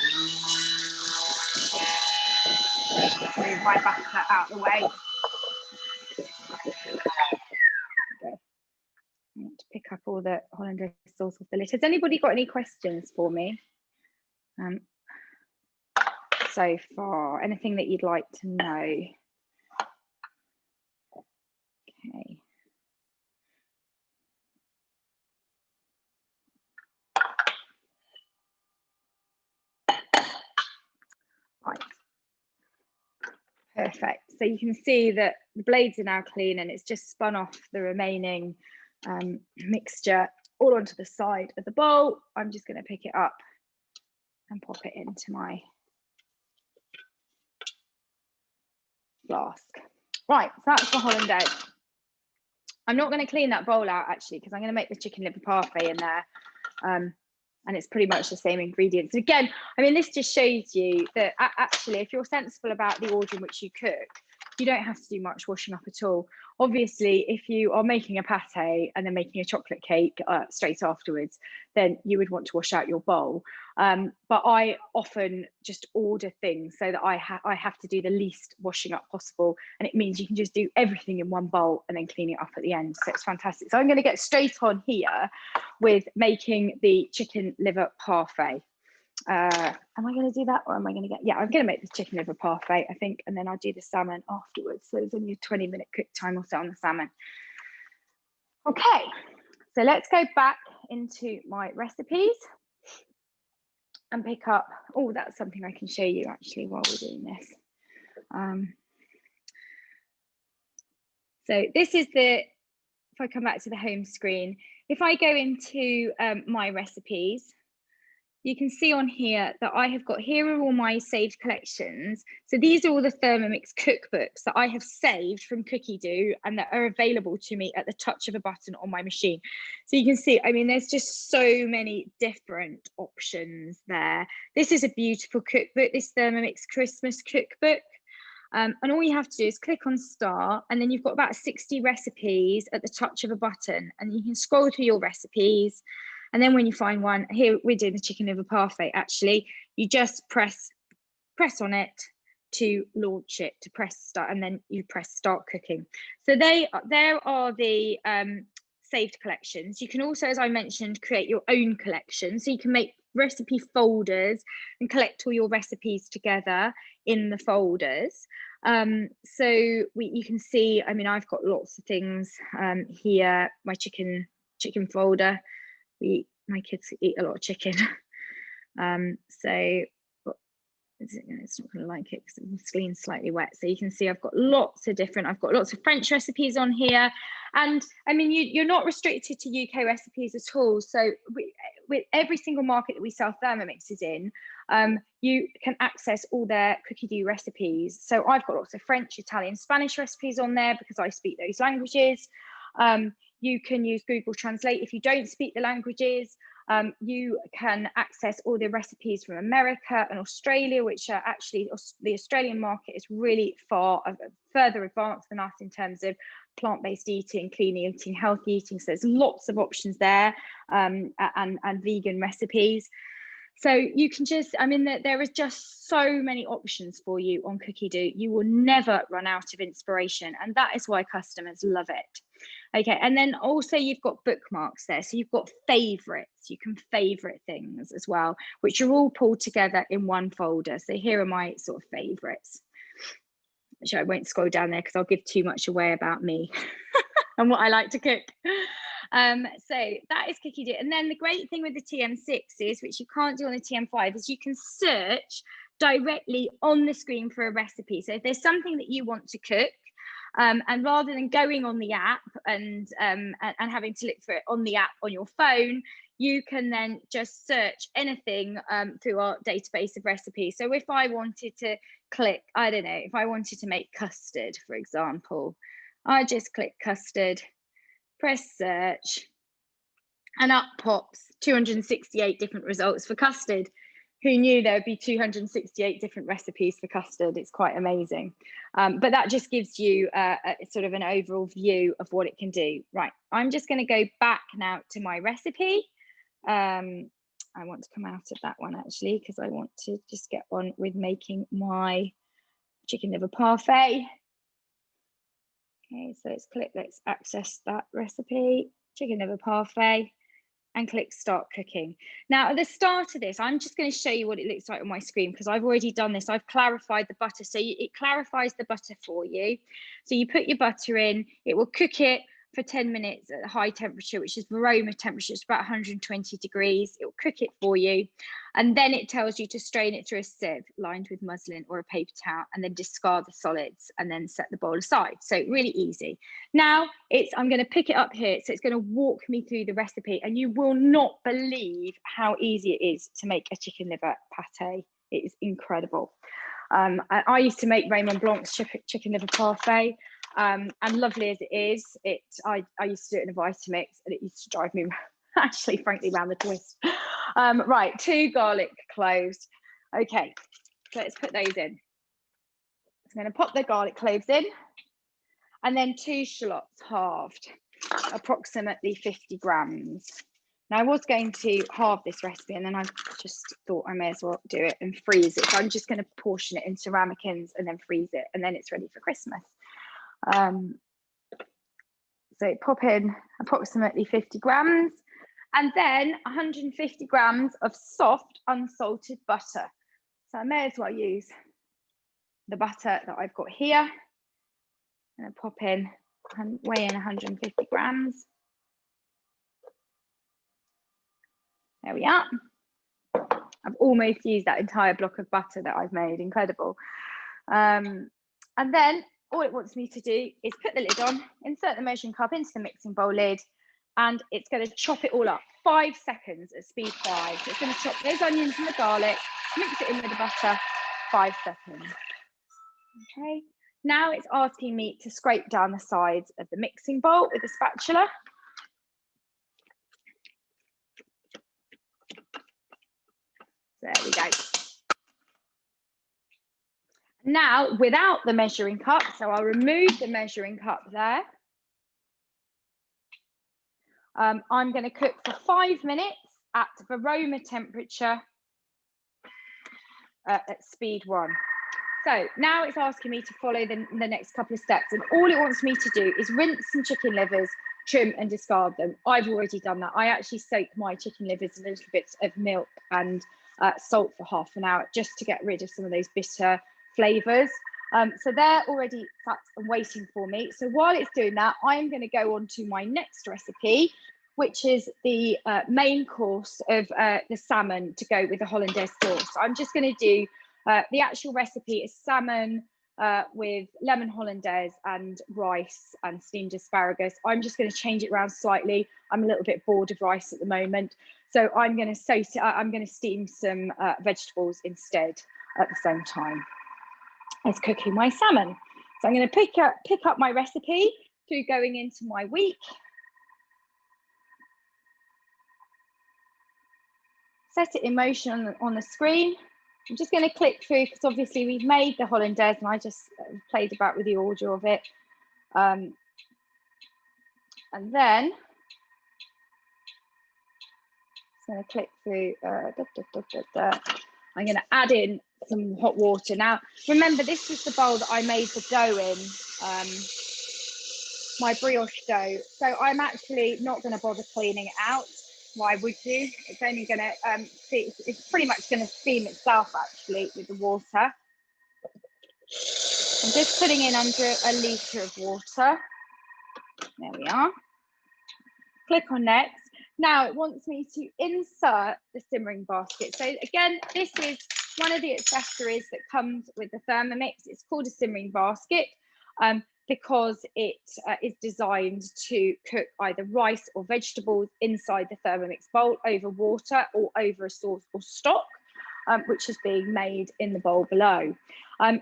Move my batter out of the way. Okay. I want to pick up all the hollandaise sauce off the lid. Has anybody got any questions for me so far? Anything that you'd like to know? Okay. Right. Perfect. So you can see that the blades are now clean and it's just spun off the remaining mixture all onto the side of the bowl. I'm just going to pick it up and pop it into my flask. Right, so that's the hollandaise. I'm not going to clean that bowl out actually, because I'm going to make the chicken liver parfait in there. And it's pretty much the same ingredients. Again, I mean, this just shows you that actually, if you're sensible about the order in which you cook, you don't have to do much washing up at all. Obviously, if you are making a pate and then making a chocolate cake straight afterwards, then you would want to wash out your bowl. But I often just order things so that I have to do the least washing up possible. And it means you can just do everything in one bowl and then clean it up at the end. So it's fantastic. So I'm going to get straight on here with making the chicken liver parfait. Am I going to do that, or am I going to get, yeah, I'm going to make the chicken liver parfait, I think, and then I'll do the salmon afterwards. So there's only a 20-minute cook time or so on the salmon. Okay, so let's go back into my recipes and pick up, oh, that's something I can show you actually while we're doing this. So this is the, if I come back to the home screen, if I go into my recipes, you can see on here that I have got, here are all my saved collections. So these are all the Thermomix cookbooks that I have saved from Cookie Do and that are available to me at the touch of a button on my machine. So you can see, I mean, there's just so many different options there. This is a beautiful cookbook, this Thermomix Christmas cookbook. And all you have to do is click on start, and then you've got about 60 recipes at the touch of a button, and you can scroll through your recipes. And then when you find one, here we're doing the chicken liver parfait actually, you just press on it to launch it, to press start, and then you press start cooking. So there are the saved collections. You can also, as I mentioned, create your own collection. So you can make recipe folders and collect all your recipes together in the folders. So you can see, I mean, I've got lots of things here, my chicken folder. My kids eat a lot of chicken. So it's not going to like it because the screen's slightly wet. So you can see I've got lots of French recipes on here. And I mean, you're not restricted to UK recipes at all. So with every single market that we sell Thermomixes in, you can access all their Cookie Do recipes. So I've got lots of French, Italian, Spanish recipes on there because I speak those languages. You can use Google Translate if you don't speak the languages. You can access all the recipes from America and Australia, which are actually, the Australian market is really further advanced than us in terms of plant-based eating, clean eating, healthy eating. So there's lots of options there, and vegan recipes. So you can just, I mean, there is just so many options for you on Cookie Do. You will never run out of inspiration, and that is why customers love it. Okay, and then also you've got bookmarks there. So you've got favorites. You can favorite things as well, which are all pulled together in one folder. So here are my sort of favorites. Which I won't scroll down there because I'll give too much away about me and what I like to cook. So that is Cookie Do. And then the great thing with the TM6 is, which you can't do on the TM5, is you can search directly on the screen for a recipe. So if there's something that you want to cook, and rather than going on the app and having to look for it on the app on your phone, you can then just search anything through our database of recipes. So if I wanted to click, I don't know, if I wanted to make custard, for example, I just click custard, press search, and up pops 268 different results for custard. Who knew there would be 268 different recipes for custard? It's quite amazing. But that just gives you a sort of an overall view of what it can do. Right, I'm just going to go back now to my recipe. I want to come out of that one actually, because I want to just get on with making my chicken liver parfait. Okay, so let's access that recipe, chicken liver parfait, and click start cooking. Now at the start of this, I'm just going to show you what it looks like on my screen, because I've already done this. I've clarified the butter, so it clarifies the butter for you. So you put your butter in, it will cook it for 10 minutes at a high temperature, which is aroma temperature. It's about 120 degrees. It will cook it for you. And then it tells you to strain it through a sieve lined with muslin or a paper towel, and then discard the solids and then set the bowl aside. So really easy. Now I'm going to pick it up here. So it's going to walk me through the recipe, and you will not believe how easy it is to make a chicken liver pate. It is incredible. I used to make Raymond Blanc's chicken liver parfait. And lovely as it is, I used to do it in a Vitamix, and it used to drive me actually frankly round the twist. Right, 2 garlic cloves. Okay, so let's put those in. I'm going to pop the garlic cloves in, and then 2 shallots halved, approximately 50 grams. Now I was going to halve this recipe, and then I just thought I may as well do it and freeze it. So I'm just going to portion it into ramekins and then freeze it, and then it's ready for Christmas. So pop in approximately 50 grams, and then 150 grams of soft unsalted butter. So I may as well use the butter that I've got here. I'm going to pop in and weigh in 150 grams. There we are. I've almost used that entire block of butter that I've made. Incredible. And then all it wants me to do is put the lid on, insert the measuring cup into the mixing bowl lid, and it's going to chop it all up. 5 seconds at speed 5. So it's going to chop those onions and the garlic, mix it in with the butter, 5 seconds. Okay, now it's asking me to scrape down the sides of the mixing bowl with a spatula. There we go. Now, without the measuring cup, so I'll remove the measuring cup there. I'm going to cook for 5 minutes at aroma temperature at speed 1. So now it's asking me to follow the next couple of steps, and all it wants me to do is rinse some chicken livers, trim and discard them. I've already done that. I actually soak my chicken livers in a little bit of milk and salt for half an hour just to get rid of some of those bitter flavours. So they're already sat and waiting for me. So while it's doing that, I'm going to go on to my next recipe, which is the main course of the salmon to go with the hollandaise sauce. So I'm just going to do the actual recipe is salmon with lemon hollandaise and rice and steamed asparagus. I'm just going to change it around slightly. I'm a little bit bored of rice at the moment, so I'm going to steam some vegetables instead at the same time as cooking my salmon. So I'm going to pick up my recipe through going into my week. Set it in motion on the screen. I'm just going to click through because obviously we've made the hollandaise and I just played about with the order of it. And then I'm going to click through, I'm going to add in some hot water. Now, remember, this is the bowl that I made the dough in, my brioche dough. So I'm actually not going to bother cleaning it out. Why would you? It's only going to, it's pretty much going to steam itself actually with the water. I'm just putting in under a litre of water. There we are. Click on next. Now it wants me to insert the simmering basket. So again, this is one of the accessories that comes with the Thermomix. It's called a simmering basket because it is designed to cook either rice or vegetables inside the Thermomix bowl over water or over a sauce or stock, which is being made in the bowl below.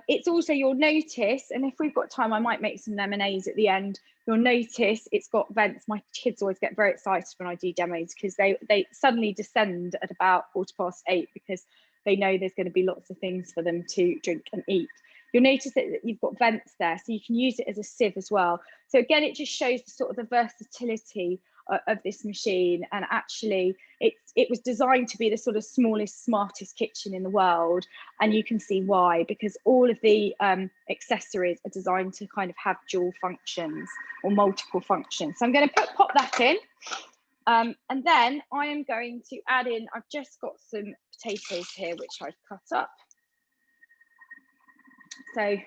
It's also, you'll notice, and if we've got time, I might make some lemonades at the end. You'll notice it's got vents. My kids always get very excited when I do demos because they suddenly descend at about 8:15 because they know there's going to be lots of things for them to drink and eat. You'll notice that you've got vents there, so you can use it as a sieve as well. So again, it just shows the sort of the versatility of this machine, and actually it was designed to be the sort of smallest, smartest kitchen in the world, and you can see why, because all of the accessories are designed to kind of have dual functions or multiple functions. So I'm going to pop that in, and then I am going to add in, I've just got some potatoes here which I've cut up. So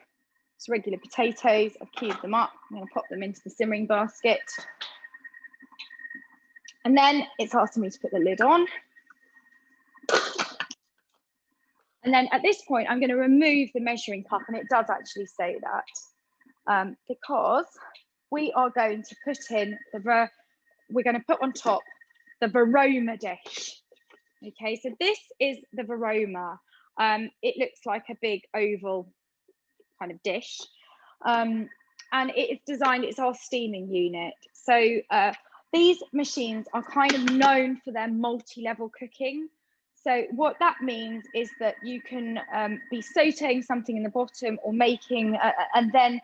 it's regular potatoes, I've cubed them up. I'm going to pop them into the simmering basket. And then it's asking me to put the lid on. And then at this point, I'm going to remove the measuring cup, and it does actually say that because we are going to put in we're going to put on top the Veroma dish. Okay, so this is the Veroma. It looks like a big oval kind of dish, and it is designed, it's our steaming unit. So these machines are kind of known for their multi-level cooking. So what that means is that you can be sauteing something in the bottom or making, and then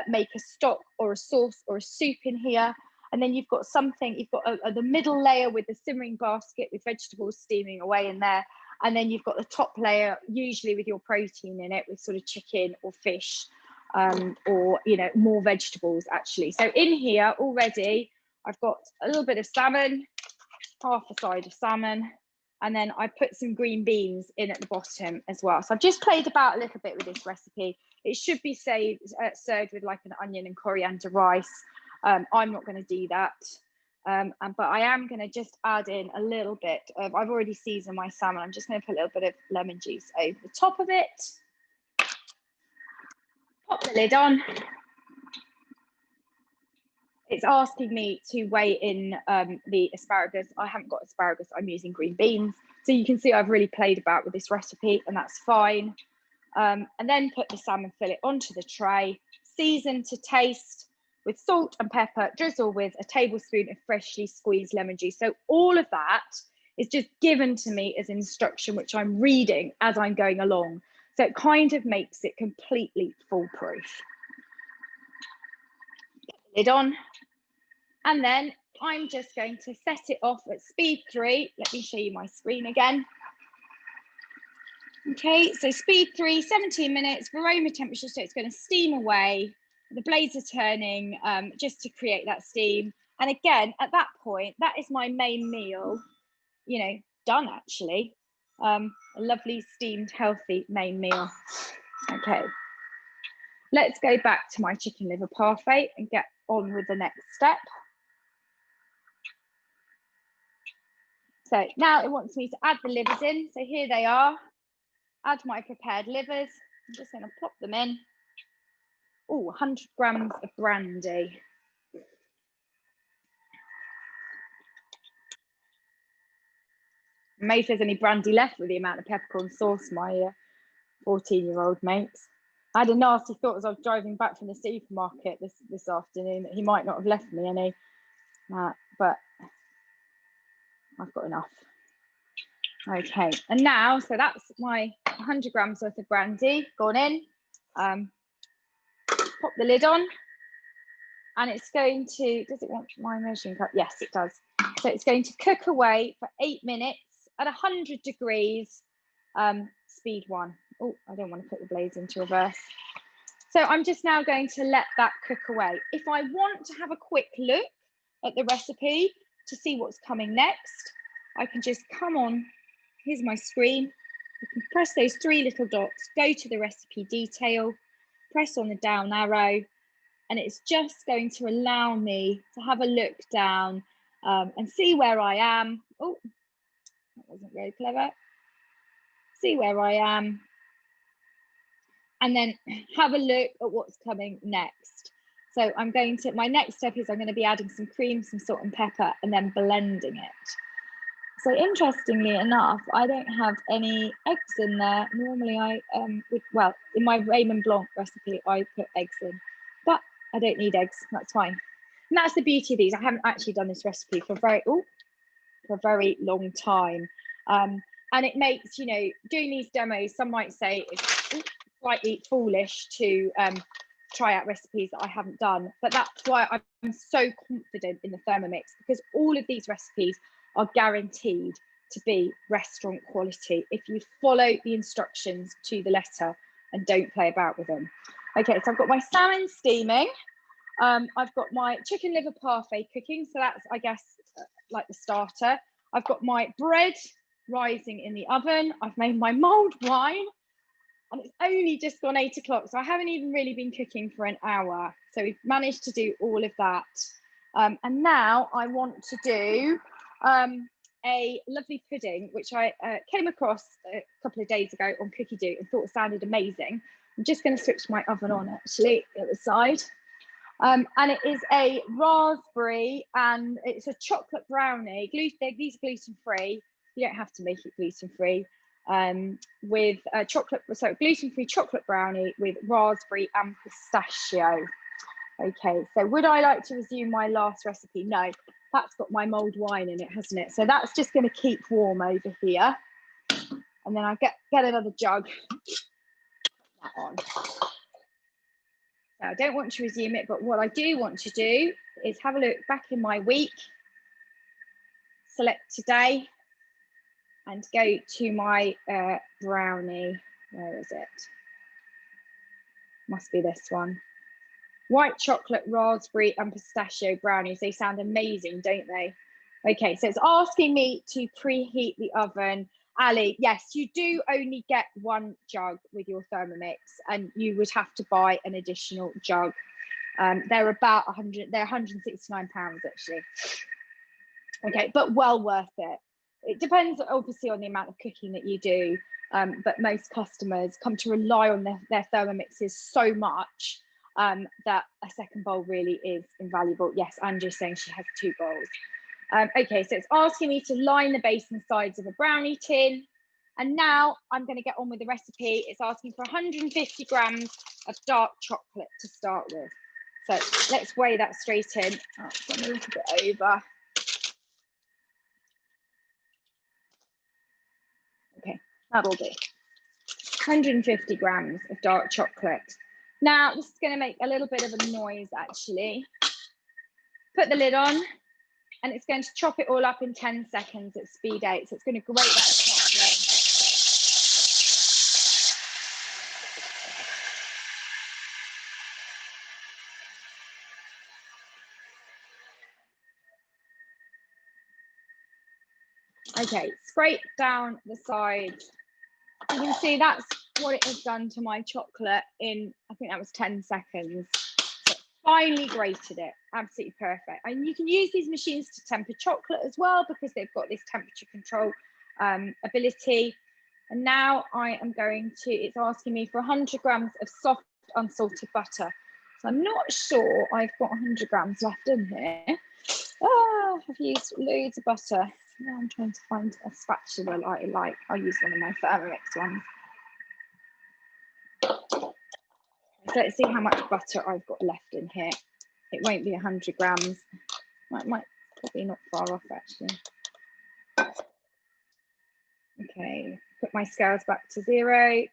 make a stock or a sauce or a soup in here. And then you've got something, you've got the middle layer with the simmering basket with vegetables steaming away in there. And then you've got the top layer, usually with your protein in it, with sort of chicken or fish, or, you know, more vegetables actually. So in here already, I've got a little bit of salmon, half a side of salmon, and then I put some green beans in at the bottom as well. So I've just played about a little bit with this recipe. It should be served with like an onion and coriander rice. I'm not going to do that, but I am going to just add in a little bit of, I've already seasoned my salmon. I'm just going to put a little bit of lemon juice over the top of it. Pop the lid on. It's asking me to weigh in the asparagus. I haven't got asparagus, I'm using green beans. So you can see I've really played about with this recipe, and that's fine. And then put the salmon fillet onto the tray, season to taste with salt and pepper, drizzle with a tablespoon of freshly squeezed lemon juice. So all of that is just given to me as instruction, which I'm reading as I'm going along. So it kind of makes it completely foolproof. Lid on, and then I'm just going to set it off at speed 3. Let me show you my screen again. Okay, so speed 3, 17 minutes, Veroma temperature, so it's going to steam away. The blades are turning just to create that steam. And again, at that point, that is my main meal, you know, done actually. A lovely steamed, healthy main meal. Okay, let's go back to my chicken liver parfait and get on with the next step. So now it wants me to add the livers in. So here they are. Add my prepared livers. I'm just going to plop them in. Oh, 100 grams of brandy. May if there's any brandy left with the amount of peppercorn sauce my 14-year-old makes. I had a nasty thought as I was driving back from the supermarket this afternoon that he might not have left me any, but I've got enough. Okay, and now, so that's my 100 grams worth of brandy gone in. Pop the lid on. and it's going to, does it want my measuring cup? Yes, it does. So it's going to cook away for 8 minutes at 100 degrees, speed 1. Oh, I don't want to put the blades into reverse. So I'm just now going to let that cook away. If I want to have a quick look at the recipe to see what's coming next, I can just come on, here's my screen. You can press those 3 little dots, go to the recipe detail, press on the down arrow, and it's just going to allow me to have a look down and see where I am. Oh, that wasn't very clever. See where I am, and then have a look at what's coming next. So I'm going to, my next step is I'm going to be adding some cream, some salt and pepper, and then blending it. So interestingly enough, I don't have any eggs in there. Normally I would, well, in my Raymond Blanc recipe, I put eggs in, but I don't need eggs, that's fine. And that's the beauty of these. I haven't actually done this recipe for a very long time. And it makes, you know, doing these demos, some might say it's slightly foolish to try out recipes that I haven't done, but that's why I'm so confident in the Thermomix, because all of these recipes are guaranteed to be restaurant quality if you follow the instructions to the letter and don't play about with them. Okay, so I've got my salmon steaming. I've got my chicken liver parfait cooking, so that's, I guess, like the starter. I've got my bread rising in the oven. I've made my mulled wine, and it's only just gone 8 o'clock, so I haven't even really been cooking for an hour. So we've managed to do all of that. And now I want to do a lovely pudding, which I came across a couple of days ago on Cookie Do and thought sounded amazing. I'm just going to switch my oven on actually at the side. And it is a raspberry, and it's a chocolate brownie. These are gluten-free. You don't have to make it gluten-free. With chocolate, so gluten-free chocolate brownie with raspberry and pistachio. Okay, so would I like to resume my last recipe? No, that's got my mulled wine in it, hasn't it? So that's just going to keep warm over here. And then I get another jug. That on. Now, I don't want to resume it, but what I do want to do is have a look back in my week, select today, and go to my brownie. Where is it? Must be this one. White chocolate, raspberry and pistachio brownies. They sound amazing, don't they? Okay, so it's asking me to preheat the oven. Ali, yes, you do only get 1 jug with your Thermomix, and you would have to buy an additional jug. They're about 100, they're £169 actually. Okay, but well worth it. It depends obviously on the amount of cooking that you do, but most customers come to rely on their Thermomixes so much that a second bowl really is invaluable. Yes, Andrew's saying she has 2 bowls. Okay, so it's asking me to line the base and sides of a brownie tin. And now I'm going to get on with the recipe. It's asking for 150 grams of dark chocolate to start with. So let's weigh that straight in. Oh, I'm a little bit over. Okay, that'll do. 150 grams of dark chocolate. Now, this is going to make a little bit of a noise, actually. Put the lid on, and it's going to chop it all up in 10 seconds at speed 8. So it's going to grate that chocolate. Okay, scrape down the sides. You can see that's what it has done to my chocolate in, I think that was 10 seconds. So finally grated it, absolutely perfect. And you can use these machines to temper chocolate as well, because they've got this temperature control ability. And now I am going to, it's asking me for 100 grams of soft unsalted butter. So I'm not sure I've got 100 grams left in here. Oh, I've used loads of butter. Now I'm trying to find a spatula that I like. I'll use one of my Thermomix ones. So let's see how much butter I've got left in here. It won't be 100 grams. Might probably not far off actually. Okay, put my scales back to 0.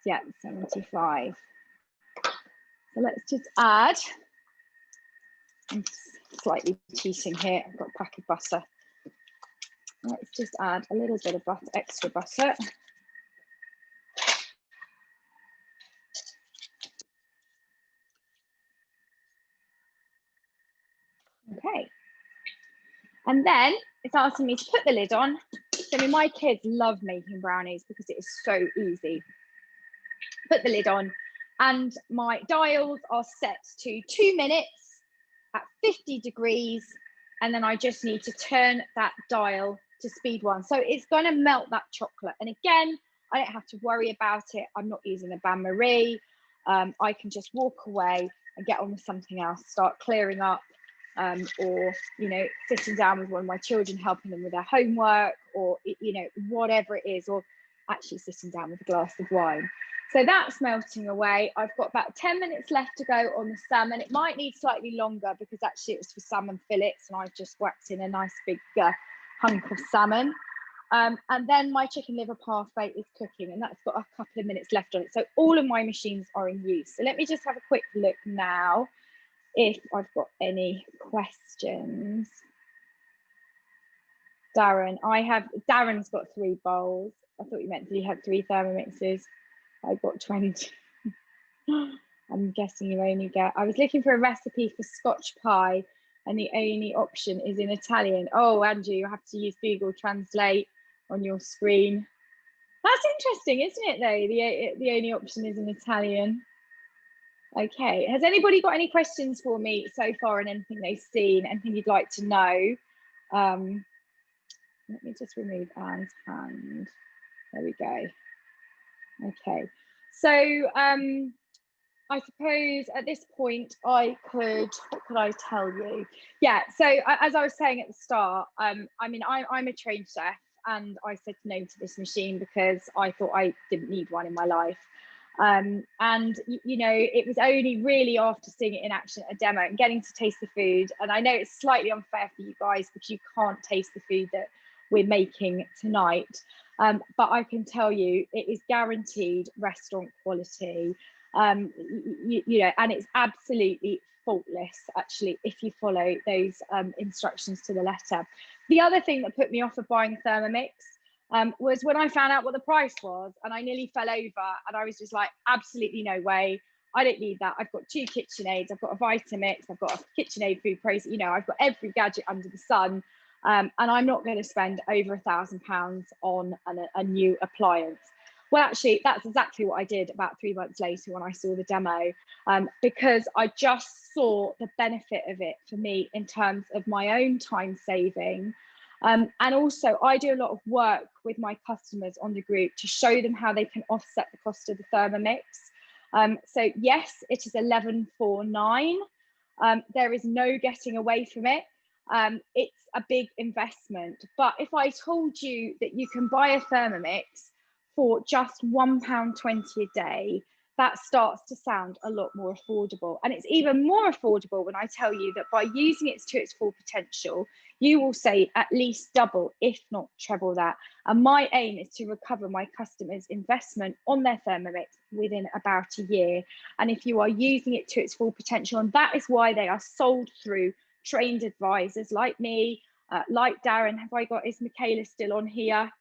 Yeah, 75. So let's just add I'm slightly cheating here. I've got a pack of butter. Let's just add a little bit of butter, extra butter. Okay. And then it's asking me to put the lid on. So I mean, my kids love making brownies because it is so easy. Put the lid on, and my dials are set to 2 minutes at 50 degrees. And then I just need to turn that dial to speed 1. So it's going to melt that chocolate. And again, I don't have to worry about it. I'm not using a bain marie. I can just walk away and get on with something else, start clearing up, or, you know, sitting down with one of my children, helping them with their homework, or, you know, whatever it is, or actually sitting down with a glass of wine. So that's melting away. I've got about 10 minutes left to go on the salmon. It might need slightly longer because actually it was for salmon fillets, and I've just whacked in a nice big hunk of salmon. And then my chicken liver parfait is cooking, and that's got a couple of minutes left on it. So all of my machines are in use. So let me just have a quick look now if I've got any questions. Darren's got 3 bowls. I thought you meant you had 3 Thermomixes. I got 20. I'm guessing you only get. I was looking for a recipe for Scotch pie, and the only option is in Italian. Oh, Andrew, you have to use Google Translate on your screen. That's interesting, isn't it, though? The only option is in Italian. Okay, has anybody got any questions for me so far on anything they've seen, anything you'd like to know? Let me just remove Anne's hand. There we go. Okay, so I suppose at this point what could I tell you? Yeah, so as I was saying at the start, I mean, I'm a trained chef, and I said no to this machine because I thought I didn't need one in my life. And you know, it was only really after seeing it in action at a demo and getting to taste the food. And I know it's slightly unfair for you guys because you can't taste the food that we're making tonight, but I can tell you it is guaranteed restaurant quality. You know, and it's absolutely faultless actually if you follow those instructions to the letter. The other thing that put me off of buying Thermomix was when I found out what the price was, and I nearly fell over, and I was just like, absolutely no way. I don't need that. I've got 2 KitchenAids, I've got a Vitamix, I've got a KitchenAid food processor, you know, I've got every gadget under the sun, and I'm not going to spend over £1,000 on a new appliance. Well, actually, that's exactly what I did about 3 months later when I saw the demo, because I just saw the benefit of it for me in terms of my own time saving. And also, I do a lot of work with my customers on the group to show them how they can offset the cost of the Thermomix. So yes, it is $11,499. There is no getting away from it. It's a big investment. But if I told you that you can buy a Thermomix for just £1.20 a day, that starts to sound a lot more affordable. And it's even more affordable when I tell you that by using it to its full potential, you will save at least double, if not treble that. And my aim is to recover my customers' investment on their Thermomix within about a year. And if you are using it to its full potential, and that is why they are sold through trained advisors like me, like Darren. Is Michaela still on here?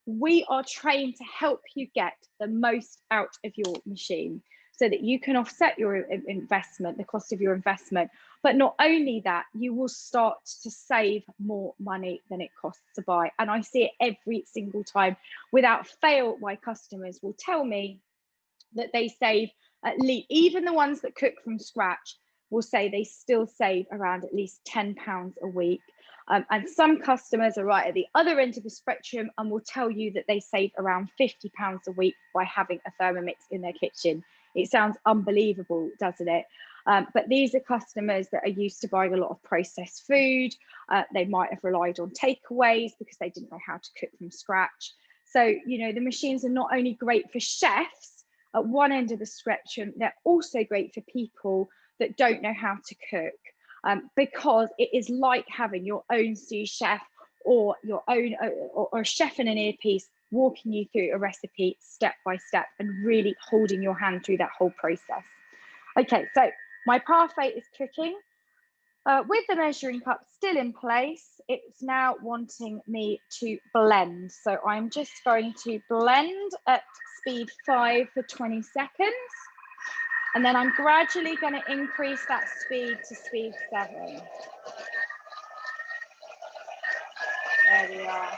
We are trained to help you get the most out of your machine so that you can offset your investment, the cost of your investment. But not only that, you will start to save more money than it costs to buy. And I see it every single time. Without fail, my customers will tell me that they save at least, even the ones that cook from scratch will say they still save around at least £10 a week. And some customers are right at the other end of the spectrum and will tell you that they save around £50 a week by having a Thermomix in their kitchen. It sounds unbelievable, doesn't it? But these are customers that are used to buying a lot of processed food. They might have relied on takeaways because they didn't know how to cook from scratch. So, you know, the machines are not only great for chefs at one end of the spectrum, they're also great for people that don't know how to cook. Because it is like having your own sous chef or your own or a chef in an earpiece walking you through a recipe step by step and really holding your hand through that whole process. Okay, so my parfait is cooking. With the measuring cup still in place, it's now wanting me to blend. So I'm just going to blend at speed 5 for 20 seconds. And then I'm gradually going to increase that speed to speed 7. There we are.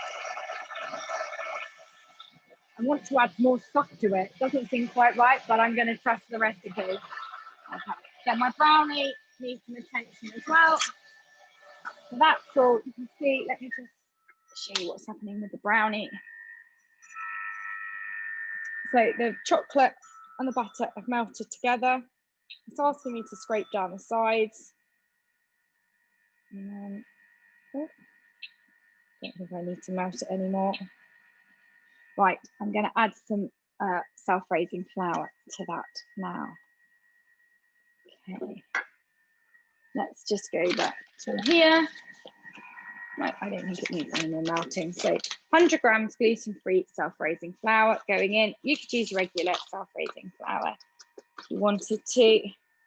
I want to add more stuff to it. Doesn't seem quite right, but I'm going to trust the recipe. Okay. So my brownie needs some attention as well. So that's all. You can see, let me just show you what's happening with the brownie. So the chocolate and the butter have melted together. It's asking me to scrape down the sides. And then, oh, don't think I need to melt it anymore. Right, I'm going to add some self-raising flour to that now. Okay, let's just go back to here. Right, I don't think it needs any more melting. So 100 grams gluten-free self-raising flour going in. You could use regular self-raising flour if you wanted to.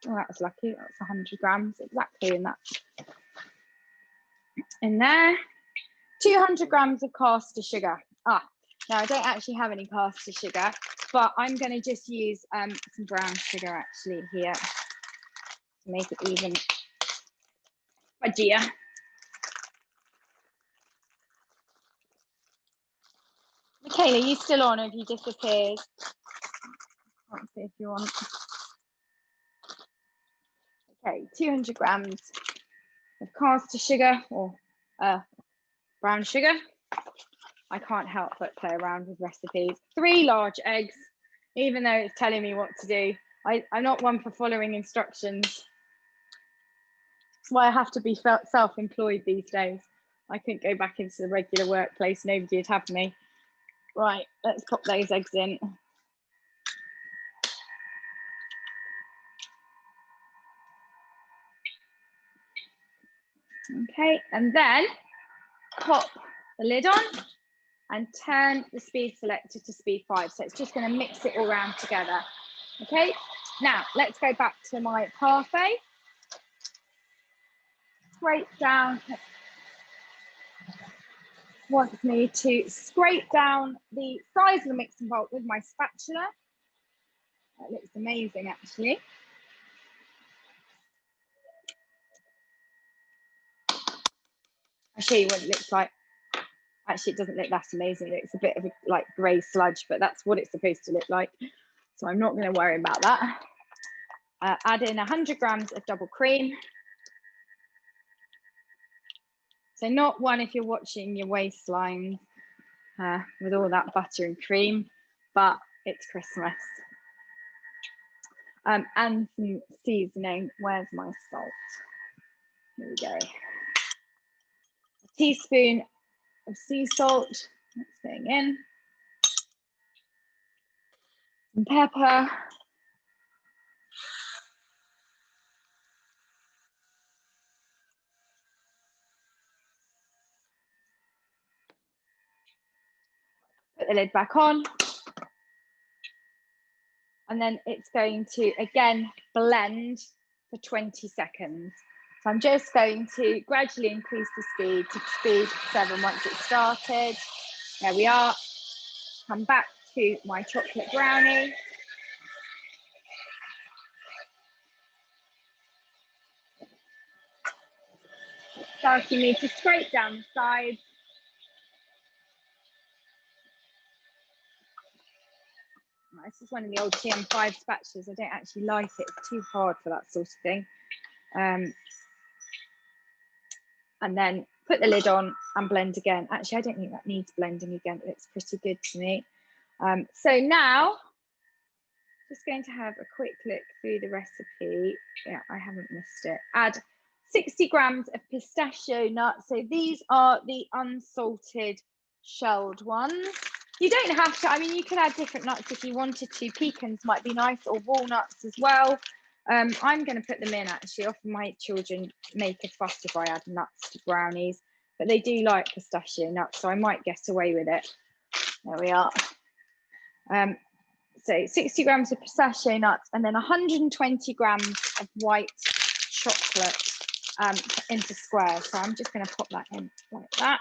Oh, that was lucky. That's 100 grams exactly in that. In there, 200 grams of caster sugar. Now I don't actually have any caster sugar, but I'm going to just use some brown sugar actually here to make it even fudgier. Michaela, are you still on or have you disappeared? Let's see if you're on. Okay, 200 grams of caster sugar or brown sugar. I can't help but play around with recipes. 3 large eggs, even though it's telling me what to do. I'm not one for following instructions. That's why I have to be self-employed these days. I couldn't go back into the regular workplace. Nobody would have me. Right, let's pop those eggs in. Okay, and then pop the lid on and turn the speed selector to speed 5. So it's just going to mix it all around together. Okay, now let's go back to my parfait. Scrape down. Wants me to scrape down the size of the mixing bowl with my spatula. That looks amazing, actually. I'll show you what it looks like. Actually, it doesn't look that amazing. It looks a bit of a like grey sludge, but that's what it's supposed to look like. So I'm not going to worry about that. Add in 100 grams of double cream. So not one if you're watching your waistline with all that butter and cream, but it's Christmas. And some seasoning. Where's my salt? Here we go. A teaspoon of sea salt. That's going in. Some pepper. Put the lid back on. And then it's going to, again, blend for 20 seconds. So I'm just going to gradually increase the speed to speed 7 once it's started. There we are. Come back to my chocolate brownie. It's asking me to scrape down the sides. This is one of the old TM5 spatulas. I don't actually like it. It's too hard for that sort of thing. And then put the lid on and blend again. Actually, I don't think that needs blending again. It looks pretty good to me. So now, just going to have a quick look through the recipe. Yeah, I haven't missed it. Add 60 grams of pistachio nuts. So these are the unsalted shelled ones. You don't have to, I mean, you could add different nuts if you wanted to. Pecans might be nice, or walnuts as well. I'm going to put them in, actually. Often my children make a fuss if I add nuts to brownies, but they do like pistachio nuts, so I might get away with it. There we are. So 60 grams of pistachio nuts, and then 120 grams of white chocolate. into squares. So I'm just going to pop that in like that.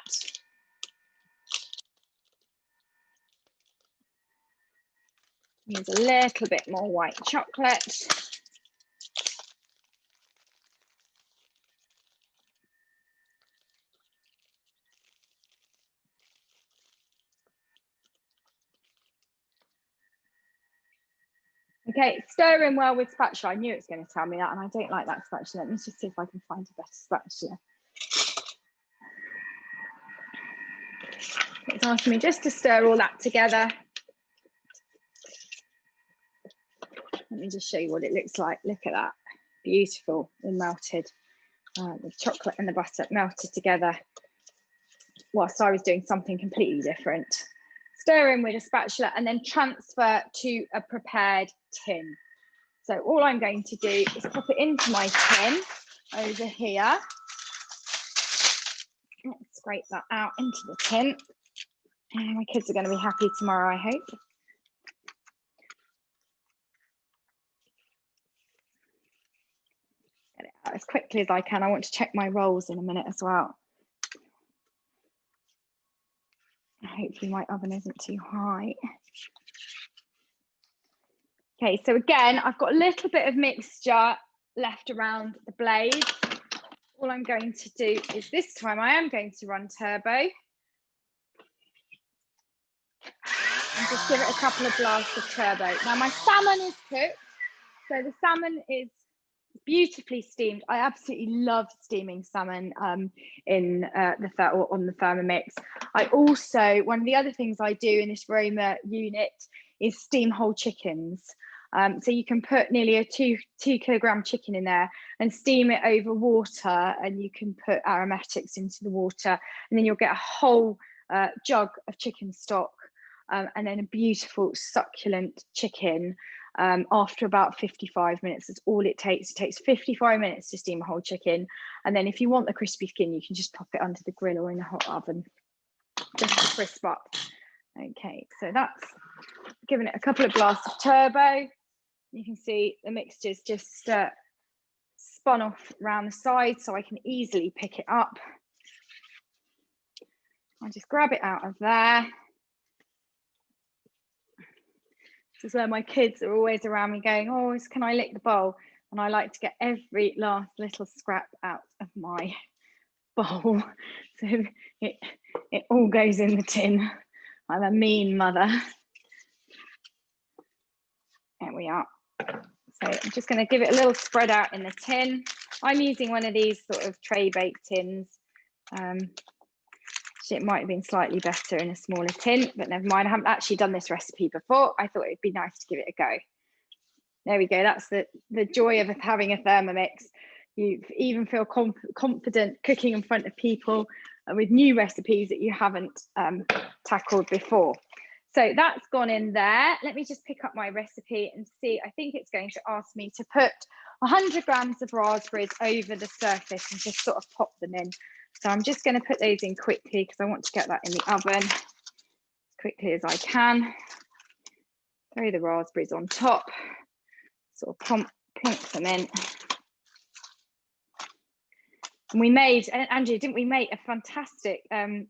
Use a little bit more white chocolate. Okay, stir in well with spatula. I knew it was going to tell me that, and I don't like that spatula. Let me just see if I can find a better spatula. It's asking me just to stir all that together. Let me just show you what it looks like. Look at that, beautiful and melted. The chocolate and the butter melted together whilst I was doing something completely different. Stir in with a spatula and then transfer to a prepared tin. So all I'm going to do is pop it into my tin over here. Let's scrape that out into the tin. And my kids are going to be happy tomorrow, I hope. Get it out as quickly as I can. I want to check my rolls in a minute as well. Hopefully my oven isn't too high. Okay, so again, I've got a little bit of mixture left around the blade. All I'm going to do is this time I am going to run turbo. And just give it a couple of blasts of turbo. Now my salmon is cooked. So the salmon is beautifully steamed. I absolutely love steaming salmon on the Thermomix. I also, one of the other things I do in this Roma unit is steam whole chickens. So you can put nearly a two kilogram chicken in there and steam it over water, and you can put aromatics into the water, and then you'll get a whole jug of chicken stock, and then a beautiful succulent chicken. After about 55 minutes, that's all it takes. It takes 55 minutes to steam a whole chicken. And then if you want the crispy skin, you can just pop it under the grill or in a hot oven, just to crisp up. Okay, so that's giving it a couple of blasts of turbo. You can see the mixture's just spun off around the side, so I can easily pick it up. I just grab it out of there. This is where my kids are always around me going, oh, can I lick the bowl? And I like to get every last little scrap out of my bowl. So it all goes in the tin. I'm a mean mother. There we are. So I'm just going to give it a little spread out in the tin. I'm using one of these sort of tray baked tins. It might have been slightly better in a smaller tin, but never mind. I haven't actually done this recipe before. I thought it'd be nice to give it a go. There we go. That's the joy of having a Thermomix. You even feel confident cooking in front of people with new recipes that you haven't tackled before. So that's gone in there. Let me just pick up my recipe and see. I think it's going to ask me to put 100 grams of raspberries over the surface and just sort of pop them in. So I'm just going to put those in quickly because I want to get that in the oven as quickly as I can. Throw the raspberries on top, sort of plonk them in. And we made, Andrew, didn't we make a fantastic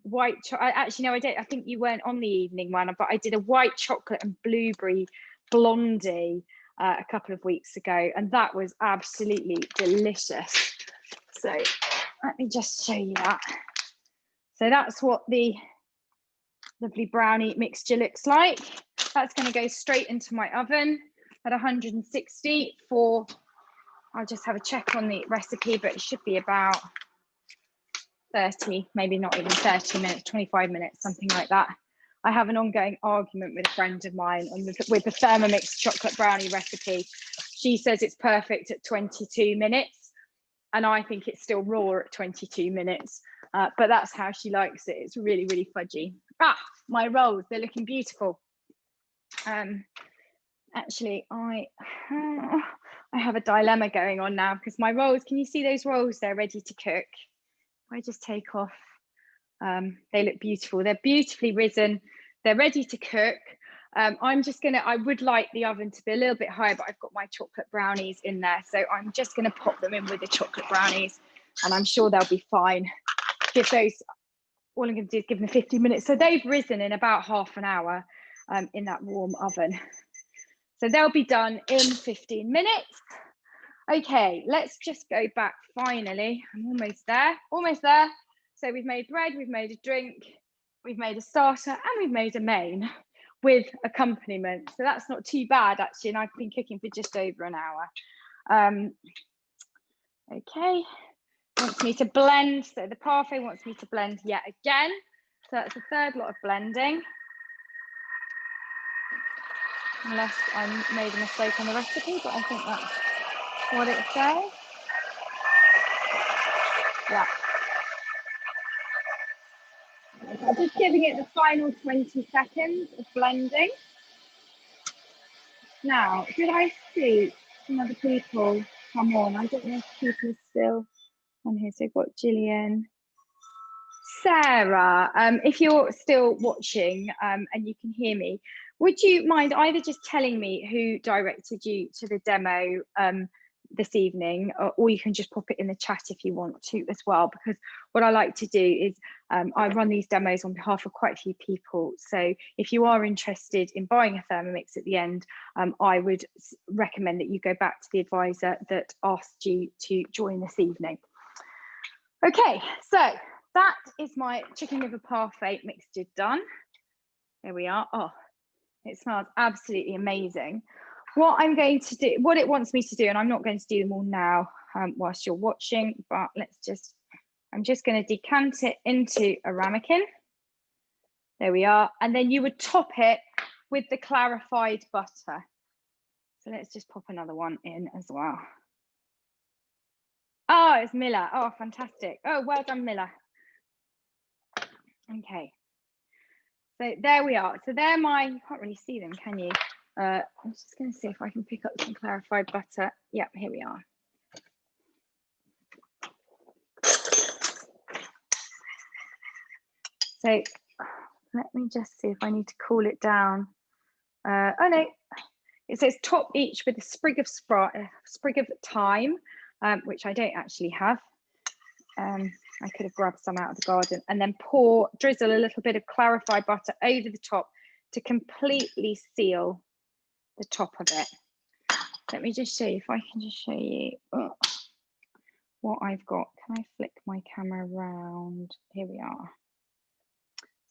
white chocolate? Actually, no, I don't. I think you weren't on the evening one, but I did a white chocolate and blueberry blondie a couple of weeks ago, and that was absolutely delicious. So let me just show you that. So that's what the lovely brownie mixture looks like. That's going to go straight into my oven at 160 for, I'll just have a check on the recipe, but it should be about 30, maybe not even 30 minutes, 25 minutes, something like that. I have an ongoing argument with a friend of mine with the Thermomix chocolate brownie recipe. She says it's perfect at 22 minutes, and I think it's still raw at 22 minutes, but that's how she likes it. It's really, really fudgy. My rolls, they're looking beautiful. Actually, I have a dilemma going on now because my rolls, can you see those rolls? They're ready to cook. I just take off, they look beautiful. They're beautifully risen. They're ready to cook. I would like the oven to be a little bit higher, but I've got my chocolate brownies in there. So I'm just gonna pop them in with the chocolate brownies and I'm sure they'll be fine. Give those, all I'm going to do is give them 15 minutes. So they've risen in about half an hour in that warm oven. So they'll be done in 15 minutes. Okay, let's just go back finally. I'm almost there, almost there. So we've made bread, we've made a drink, we've made a starter, and we've made a main with accompaniment. So that's not too bad actually, and I've been cooking for just over an hour. Okay, wants me to blend. So the parfait wants me to blend yet again. So that's the third lot of blending. Unless I made a mistake on the recipe, but I think that's what it says. Yeah. I'm just giving it the final 20 seconds of blending. Now, did I see some other people come on? I don't know if people are still on here. So we've got Gillian. Sarah, if you're still watching and you can hear me, would you mind either just telling me who directed you to the demo this evening, or you can just pop it in the chat if you want to as well, because what I like to do is I run these demos on behalf of quite a few people. So if you are interested in buying a Thermomix at the end, I would recommend that you go back to the advisor that asked you to join this evening. Okay, so that is my chicken liver parfait mixture done. There we are. Oh, it smells absolutely amazing. What I'm going to do, what it wants me to do, and I'm not going to do them all now whilst you're watching, but I'm just going to decant it into a ramekin. There we are. And then you would top it with the clarified butter. So let's just pop another one in as well. Oh, it's Miller. Oh, fantastic. Oh, well done, Miller. Okay. So there we are. So they're my, you can't really see them, can you? I'm just going to see if I can pick up some clarified butter. Yep, here we are. So let me just see if I need to cool it down. Oh no, it says top each with a sprig of thyme, which I don't actually have. I could have grabbed some out of the garden, and then drizzle a little bit of clarified butter over the top to completely seal the top of it. Let me just show you, if I can just show you what I've got. Can I flick my camera around? Here we are.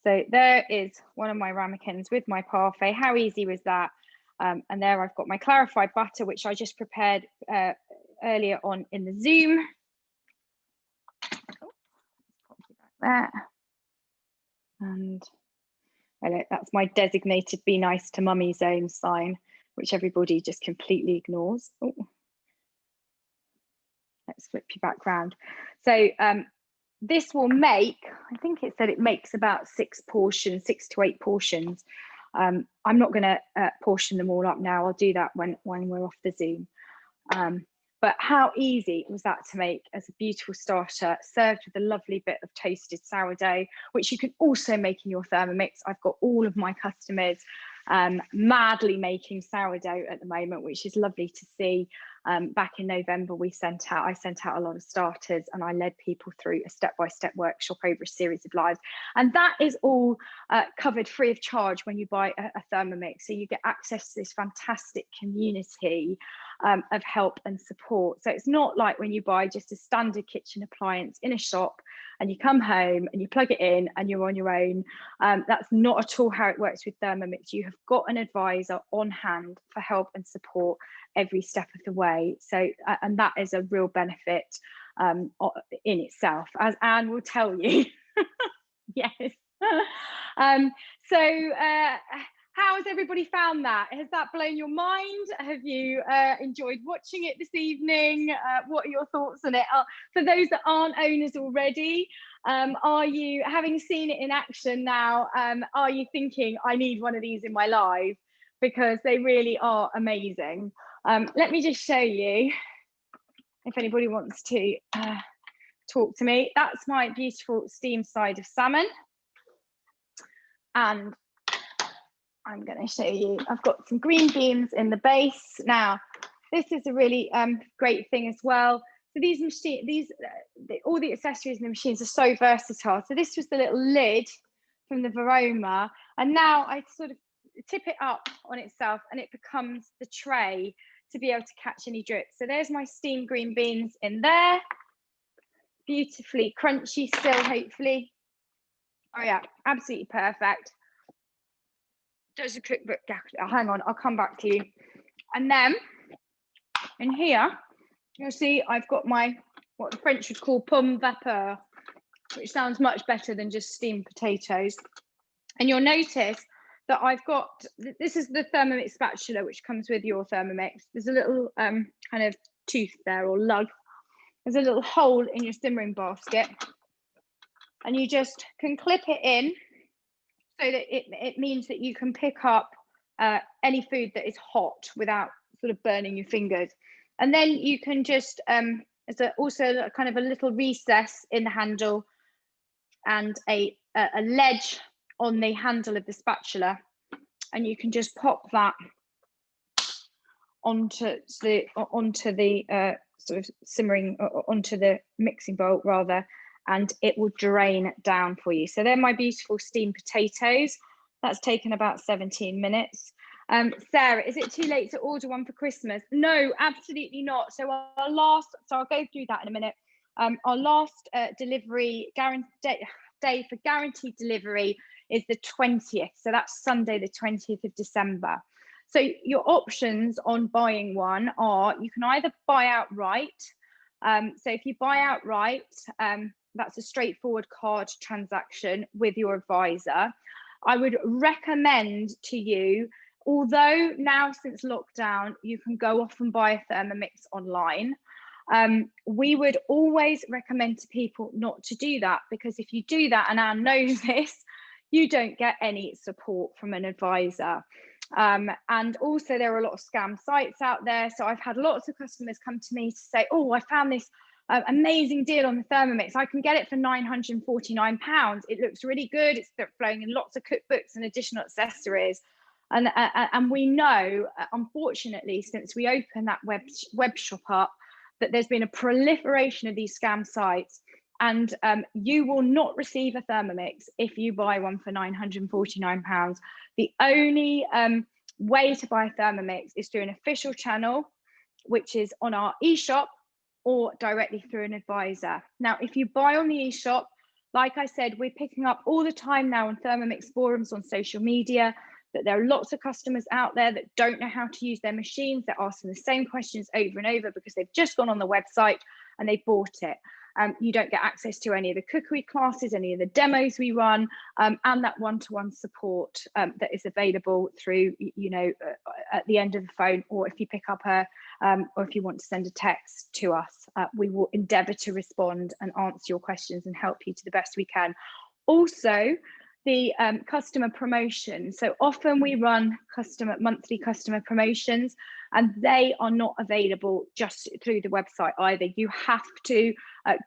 So there is one of my ramekins with my parfait. How easy was that? And there I've got my clarified butter, which I just prepared earlier on in the Zoom. There. And look, that's my designated be nice to mummy zone sign, which everybody just completely ignores. Oh. Let's flip you back round. So this will make, I think it said it makes about 6 to 8 portions. I'm not going to portion them all up now. I'll do that when we're off the Zoom. But how easy was that to make as a beautiful starter, served with a lovely bit of toasted sourdough, which you can also make in your Thermomix. I've got all of my customers madly making sourdough at the moment, which is lovely to see. Back in November, I sent out a lot of starters, and I led people through a step-by-step workshop over a series of lives. And that is all covered free of charge when you buy a Thermomix. So you get access to this fantastic community of help and support. So it's not like when you buy just a standard kitchen appliance in a shop and you come home and you plug it in and you're on your own. That's not at all how it works with Thermomix. You have got an advisor on hand for help and support every step of the way. So, and that is a real benefit in itself, as Anne will tell you. Yes. How has everybody found that? Has that blown your mind? Have you enjoyed watching it this evening? What are your thoughts on it? For those that aren't owners already, are you, having seen it in action now, are you thinking, I need one of these in my life? Because they really are amazing. Let me just show you, if anybody wants to talk to me. That's my beautiful steamed side of salmon. And I'm going to show you, I've got some green beans in the base. Now, this is a really great thing as well. So these all the accessories in the machines are so versatile. So this was the little lid from the Varoma, and now I sort of tip it up on itself and it becomes the tray to be able to catch any drips. So there's my steamed green beans in there, beautifully crunchy still, hopefully. Oh yeah, absolutely perfect. There's a cookbook. Hang on, I'll come back to you. And then in here, you'll see I've got my, what the French would call pommes vapeur, which sounds much better than just steamed potatoes. And you'll notice that I've got, this is the Thermomix spatula, which comes with your Thermomix. There's a little kind of tooth there, or lug. There's a little hole in your simmering basket. And you just can clip it in, so that it means that you can pick up any food that is hot without sort of burning your fingers. And then you can just, there's also kind of a little recess in the handle and a ledge on the handle of the spatula. And you can just pop that onto the sort of simmering, onto the mixing bowl rather, and it will drain down for you. So they're my beautiful steamed potatoes. That's taken about 17 minutes. Sarah, is it too late to order one for Christmas? No, absolutely not. So I'll go through that in a minute. Our last delivery day for guaranteed delivery is the 20th. So that's Sunday, the 20th of December. So your options on buying one are, you can either buy outright. So if you buy outright, that's a straightforward card transaction with your advisor. I would recommend to you, although now since lockdown, you can go off and buy a Thermomix online. We would always recommend to people not to do that, because if you do that, and Anne knows this, you don't get any support from an advisor. And also there are a lot of scam sites out there. So I've had lots of customers come to me to say, oh, I found this amazing deal on the Thermomix. I can get it for £949. It looks really good. It's flowing in lots of cookbooks and additional accessories. And we know, unfortunately, since we opened that web shop up, that there's been a proliferation of these scam sites. And you will not receive a Thermomix if you buy one for £949. The only way to buy a Thermomix is through an official channel, which is on our eShop, or directly through an advisor. Now, if you buy on the eShop, like I said, we're picking up all the time now on Thermomix forums on social media that there are lots of customers out there that don't know how to use their machines. They're asking the same questions over and over because they've just gone on the website and they bought it. You don't get access to any of the cookery classes, any of the demos we run, and that one-to-one support that is available through, at the end of the phone, or if you pick up or if you want to send a text to us, we will endeavour to respond and answer your questions and help you to the best we can. Also, the customer promotion. So often we run monthly customer promotions, and they are not available just through the website either. You have to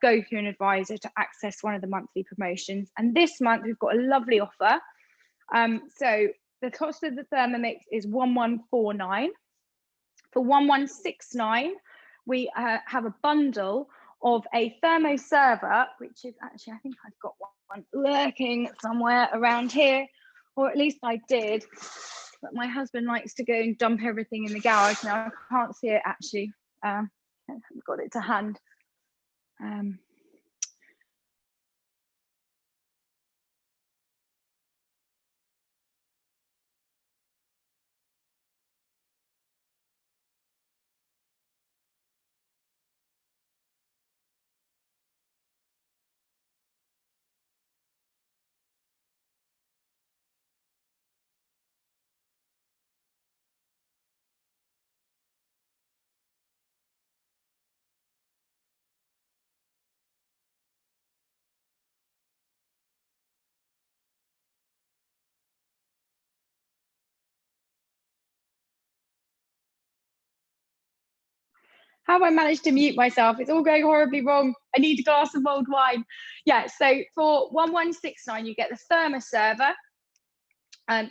go through an advisor to access one of the monthly promotions. And this month we've got a lovely offer. So the cost of the Thermomix is £1149. For £1169, we have a bundle of a thermo server, which is actually, I think I've got one lurking somewhere around here, or at least I did, but my husband likes to go and dump everything in the garage. Now I can't see it actually. I haven't got it to hand. How have I managed to mute myself? It's all going horribly wrong. I need a glass of mulled wine. Yeah, so for £1169, you get the thermo server,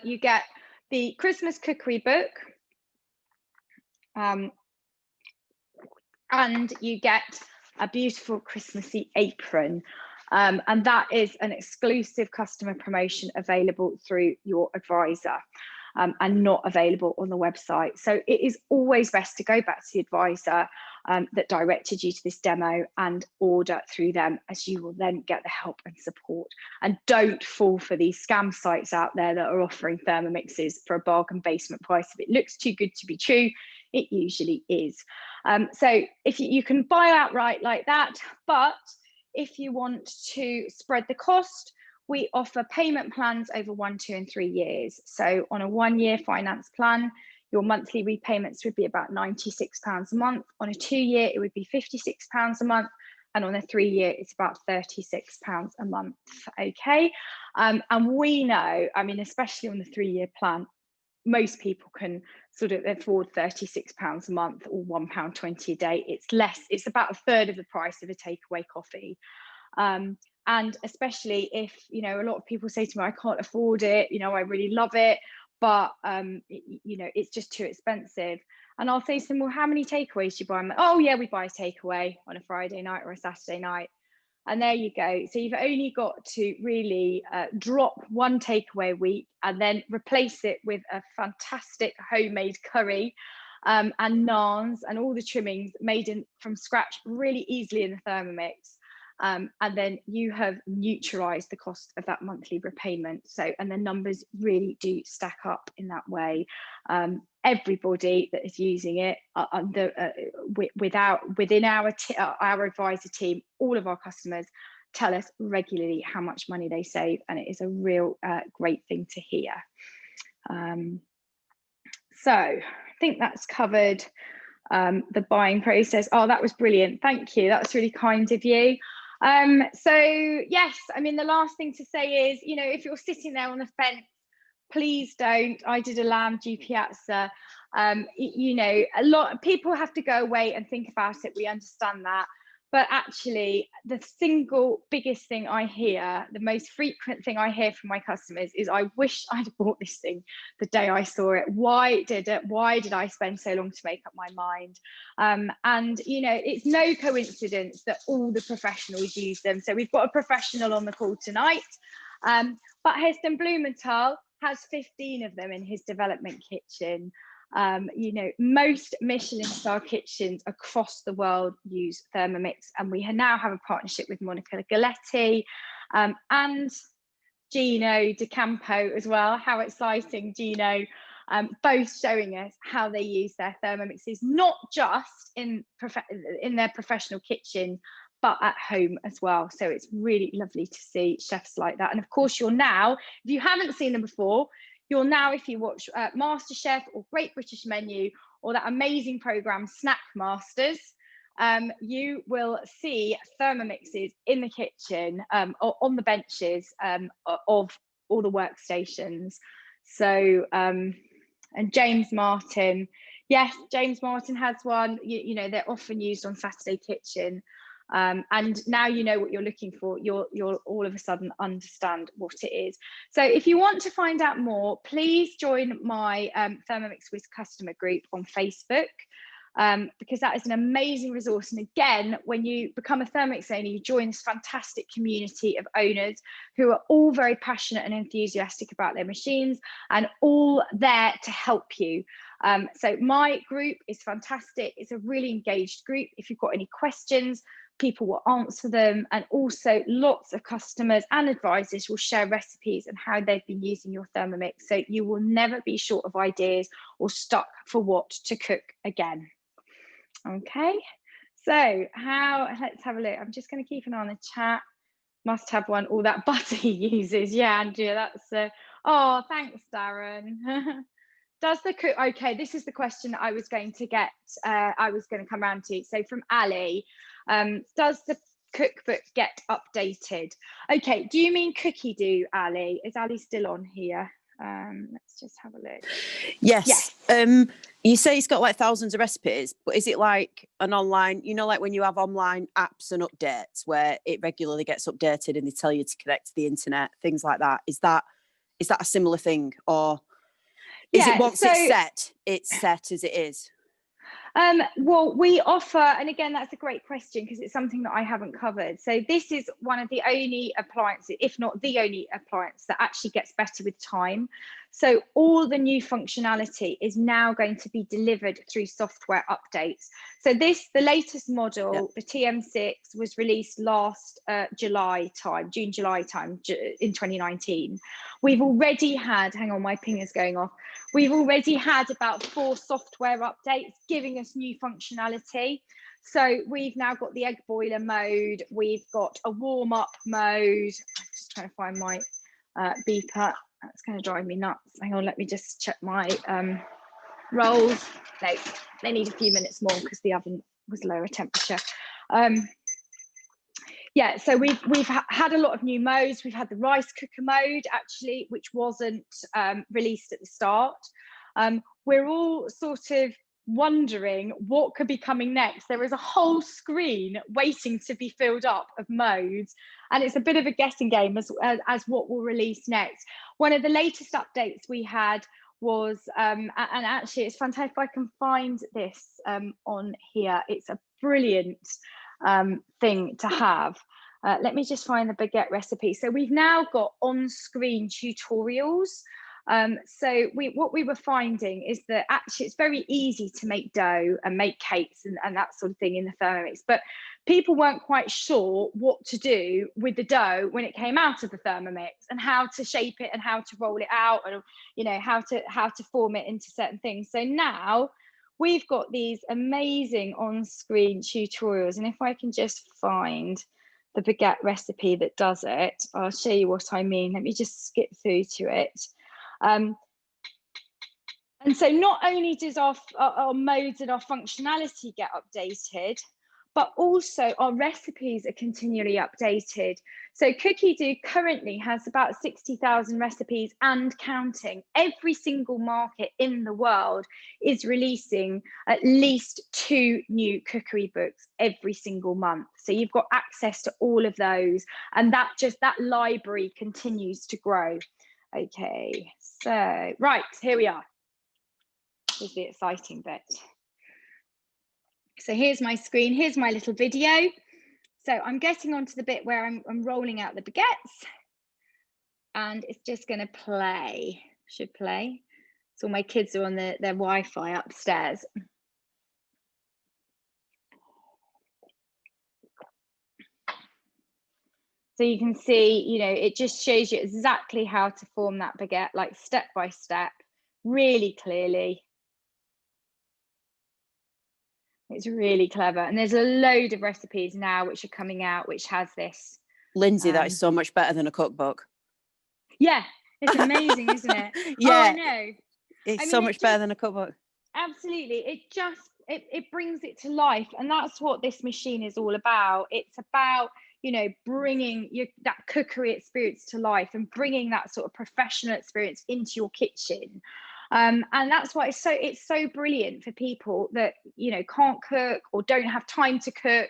you get the Christmas cookery book, and you get a beautiful Christmassy apron. And that is an exclusive customer promotion available through your advisor. And not available on the website. So it is always best to go back to the advisor that directed you to this demo and order through them, as you will then get the help and support. And don't fall for these scam sites out there that are offering Thermomixes for a bargain basement price. If it looks too good to be true, it usually is. So if you can buy outright like that, but if you want to spread the cost, we offer payment plans over 1, 2, and 3 years. So on a 1-year finance plan, your monthly repayments would be about £96 a month. On a 2-year, it would be £56 a month. And on a 3-year, it's about £36 a month, okay? And we know, I mean, especially on the 3-year plan, most people can sort of afford £36 a month or £1.20 a day. It's less, it's about a third of the price of a takeaway coffee. And especially if, you know, a lot of people say to me, I can't afford it, you know, I really love it, but, you know, it's just too expensive. And I'll say to them, well, how many takeaways do you buy? Like, oh, yeah, we buy a takeaway on a Friday night or a Saturday night. And there you go. So you've only got to really drop 1 takeaway a week and then replace it with a fantastic homemade curry and naans and all the trimmings made from scratch really easily in the Thermomix. And then you have neutralized the cost of that monthly repayment. So, and the numbers really do stack up in that way. Everybody that is using it within our advisor team, all of our customers tell us regularly how much money they save, and it is a real great thing to hear. So I think that's covered the buying process. Oh, that was brilliant. Thank you. That was really kind of you. So yes, I mean, the last thing to say is, you know, if you're sitting there on the fence, please don't. I did a lamb di piazza. You know, a lot of people have to go away and think about it. We understand that. But actually, the single biggest thing I hear, the most frequent thing I hear from my customers is, I wish I'd bought this thing the day I saw it. Why did I spend so long to make up my mind? And, you know, it's no coincidence that all the professionals use them. So we've got a professional on the call tonight, but Heston Blumenthal has 15 of them in his development kitchen. You know, most Michelin star kitchens across the world use Thermomix, and we now have a partnership with Monica Galetti and Gino De Campo as well. How exciting, Gino, both showing us how they use their Thermomixes, not just in their professional kitchen, but at home as well. So it's really lovely to see chefs like that. And of course, you're now, if you haven't seen them before, you'll now, if you watch MasterChef or Great British Menu or that amazing program Snack Masters, you will see Thermomixes in the kitchen or on the benches of all the workstations. So, and James Martin, yes, James Martin has one. You know, they're often used on Saturday Kitchen. And now you know what you're looking for, you'll all of a sudden understand what it is. So if you want to find out more, please join my Thermomix Whisk customer group on Facebook, because that is an amazing resource. And again, when you become a Thermomix owner, you join this fantastic community of owners who are all very passionate and enthusiastic about their machines and all there to help you. So my group is fantastic. It's a really engaged group. If you've got any questions, people will answer them, and also lots of customers and advisors will share recipes and how they've been using your Thermomix, so you will never be short of ideas or stuck for what to cook again. Okay, so let's have a look. I'm just going to keep an eye on the chat. Must have one. All that butter he uses. Yeah, Andrea, that's oh, thanks, Darren. Does the cook, okay, this is the question that I was going to get, I was going to come around to. So from Ali, does the cookbook get updated? Okay, do you mean Cookie Do, Ali? Is Ali still on here? Let's just have a look. Yes. You say it's got like thousands of recipes, but is it like an online, you know, like when you have online apps and updates where it regularly gets updated and they tell you to connect to the internet, things like that? Is that a similar thing, or is it once it's set as it is? Well, we offer, and again, that's a great question because it's something that I haven't covered. So this is one of the only appliances, if not the only appliance, that actually gets better with time. So all the new functionality is now going to be delivered through software updates. So the latest model, the TM6, was released last July time in 2019. We've already had, hang on, my ping is going off. We've already had about 4 software updates giving us new functionality. So we've now got the egg boiler mode. We've got a warm up mode. I'm just trying to find my beeper. That's going to drive me nuts. Hang on, let me just check my rolls. No, they need a few minutes more because the oven was lower temperature. Yeah, so we've had a lot of new modes. We've had the rice cooker mode, actually, which wasn't released at the start. We're all sort of wondering what could be coming next. There is a whole screen waiting to be filled up of modes, and it's a bit of a guessing game as what will release next. One of the latest updates we had was, and actually it's fantastic if I can find this on here. It's a brilliant thing to have. Let me just find the baguette recipe. So we've now got on-screen tutorials. So what we were finding is that actually it's very easy to make dough and make cakes and that sort of thing in the Thermomix, but people weren't quite sure what to do with the dough when it came out of the Thermomix, and how to shape it and how to roll it out, and how to form it into certain things. So now we've got these amazing on-screen tutorials, and if I can just find the baguette recipe that does it, I'll show you what I mean. Let me just skip through to it. And so not only does our modes and our functionality get updated, but also our recipes are continually updated. So Cookie Do currently has about 60,000 recipes and counting. Every single market in the world is releasing at least 2 new cookery books every single month. So you've got access to all of those, and that library continues to grow. Okay, so right, here we are. Here's the exciting bit. So here's my screen, here's my little video. So I'm getting onto the bit where I'm rolling out the baguettes, and it's just going to play. Should play. So my kids are on their Wi-Fi upstairs. So you can see, it just shows you exactly how to form that baguette, like step by step, really clearly. It's really clever. And there's a load of recipes now which are coming out, which has this. Lyndsay, that is so much better than a cookbook. Yeah, it's amazing, isn't it? Yeah, oh, I know. It's so much better than a cookbook. Absolutely. It brings it to life. And that's what this machine is all about. It's about, bringing that cookery experience to life and bringing that sort of professional experience into your kitchen. And that's why it's so brilliant for people that, can't cook or don't have time to cook,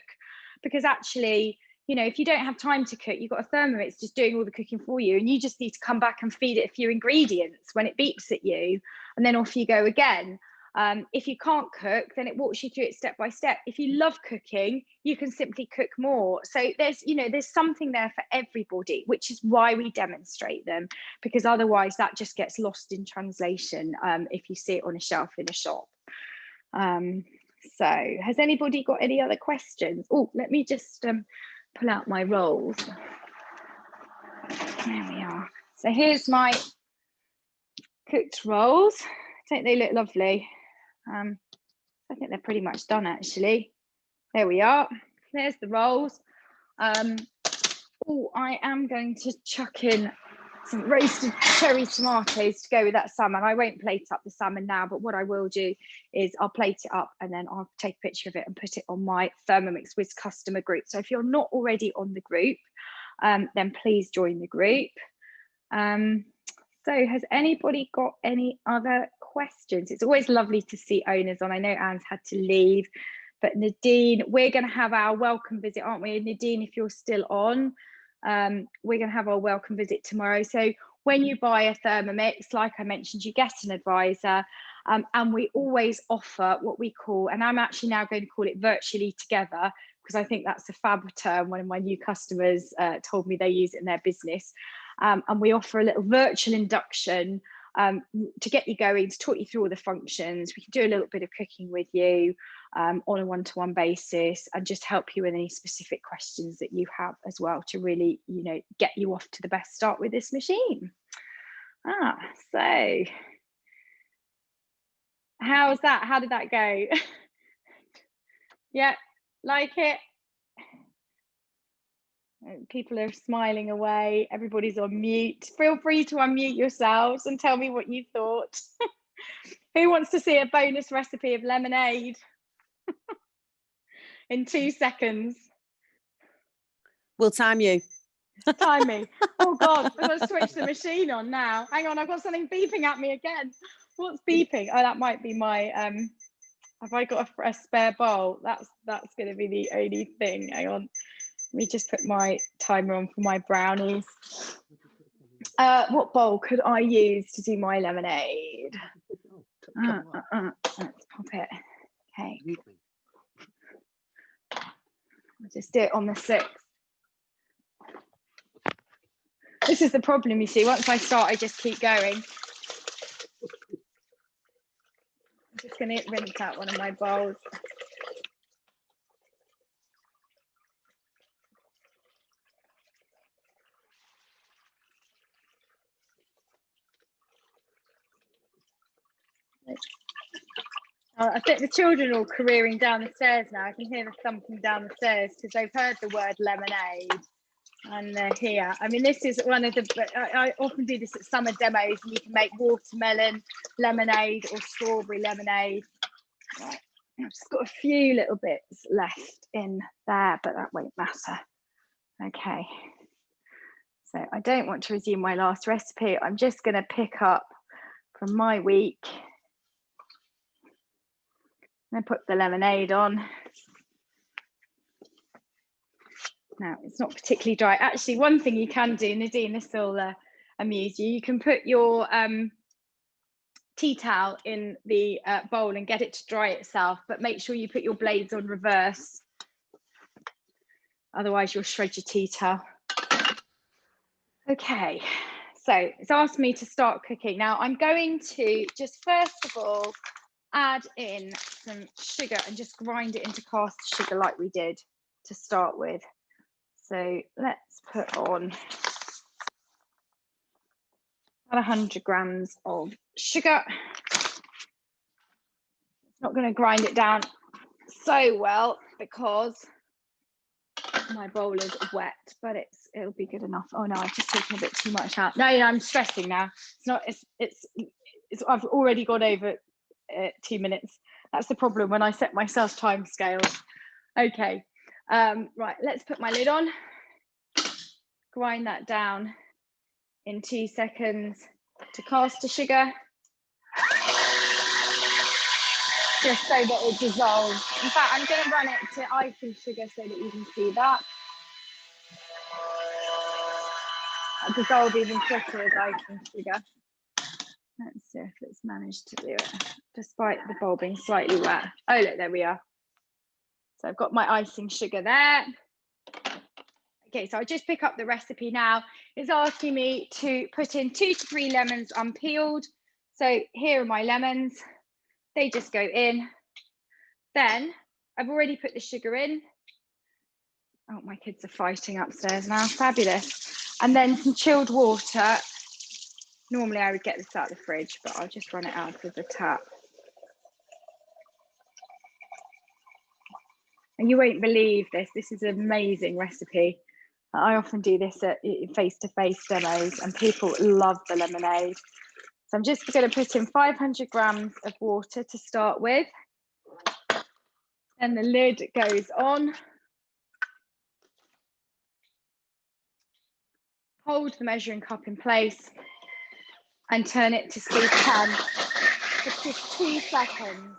because actually, if you don't have time to cook, you've got a Thermomix just doing all the cooking for you, and you just need to come back and feed it a few ingredients when it beeps at you, and then off you go again. If you can't cook, then it walks you through it step by step. If you love cooking, you can simply cook more. So there's something there for everybody, which is why we demonstrate them, because otherwise that just gets lost in translation if you see it on a shelf in a shop. So has anybody got any other questions? Oh, let me just pull out my rolls. There we are. So here's my cooked rolls. Don't they look lovely? I think they're pretty much done, actually. There we are. There's the rolls. Oh, I am going to chuck in some roasted cherry tomatoes to go with that salmon. I won't plate up the salmon now, but what I will do is I'll plate it up and then I'll take a picture of it and put it on my Thermomix Whisk customer group. So if you're not already on the group, then please join the group. So has anybody got any other questions? It's always lovely to see owners on. I know Anne's had to leave, but Nadine, we're going to have our welcome visit, aren't we? Nadine, if you're still on, we're going to have our welcome visit tomorrow. So when you buy a Thermomix, like I mentioned, you get an advisor, And we always offer what we call, and I'm actually now going to call it virtually together, because I think that's a fab term. One of my new customers told me they use it in their business. And we offer a little virtual induction to get you going, to talk you through all the functions. We can do a little bit of cooking with you on a one-to-one basis, and just help you with any specific questions that you have as well, to really, you know, get you off to the best start with this machine. So how's that? How did that go? Yeah, like it? People are smiling away. Everybody's on mute. Feel free to unmute yourselves and tell me what you thought. Who wants to see a bonus recipe of lemonade in 2 seconds? We'll time you. Time me. Oh God, I'm going to switch the machine on now. Hang on, I've got something beeping at me again. What's beeping? Oh, that might be my, have I got a spare bowl? That's going to be the only thing. Hang on. Let me just put my timer on for my brownies. What bowl could I use to do my lemonade? Let's pop it. Okay. I'll just do it on the 6th. This is the problem, you see. Once I start, I just keep going. I'm just going to rinse out one of my bowls. I think the children are all careering down the stairs now. I can hear them thumping down the stairs because they've heard the word lemonade and they're here. I mean, this is one of the, I often do this at summer demos, and you can make watermelon lemonade or strawberry lemonade. Right. I've just got a few little bits left in there, but that won't matter. Okay. So I don't want to resume my last recipe. I'm just going to pick up from my week. I put the lemonade on. Now, it's not particularly dry. Actually, one thing you can do, Nadine, this will amuse you. You can put your tea towel in the bowl and get it to dry itself, but make sure you put your blades on reverse. Otherwise, you'll shred your tea towel. Okay, so it's asked me to start cooking. Now, I'm going to just first of all add in some sugar and just grind it into caster sugar like we did to start with. So let's put on 100 grams of sugar. It's not going to grind it down so well because my bowl is wet, but it'll be good enough. Oh no, I've just taken a bit too much out. No, I'm stressing now. It's not. It's. I've already gone over 2 minutes. That's the problem when I set myself time scales. Okay, right. Let's put my lid on. Grind that down in 2 seconds to caster sugar, just so that it dissolves. In fact, I'm going to run it to icing sugar so that you can see that. I'll dissolve even quicker as icing sugar. Let's see if it's managed to do it, despite the bowl being slightly wet. Oh, look, there we are. So I've got my icing sugar there. Okay, so I just pick up the recipe now. It's asking me to put in 2 to 3 lemons unpeeled. So here are my lemons. They just go in. Then I've already put the sugar in. Oh, my kids are fighting upstairs now. Fabulous. And then some chilled water. Normally I would get this out of the fridge, but I'll just run it out of the tap. And you won't believe this. This is an amazing recipe. I often do this at face-to-face demos and people love the lemonade. So I'm just going to put in 500 grams of water to start with. And the lid goes on. Hold the measuring cup in place and turn it to speed 10 for just 2 seconds.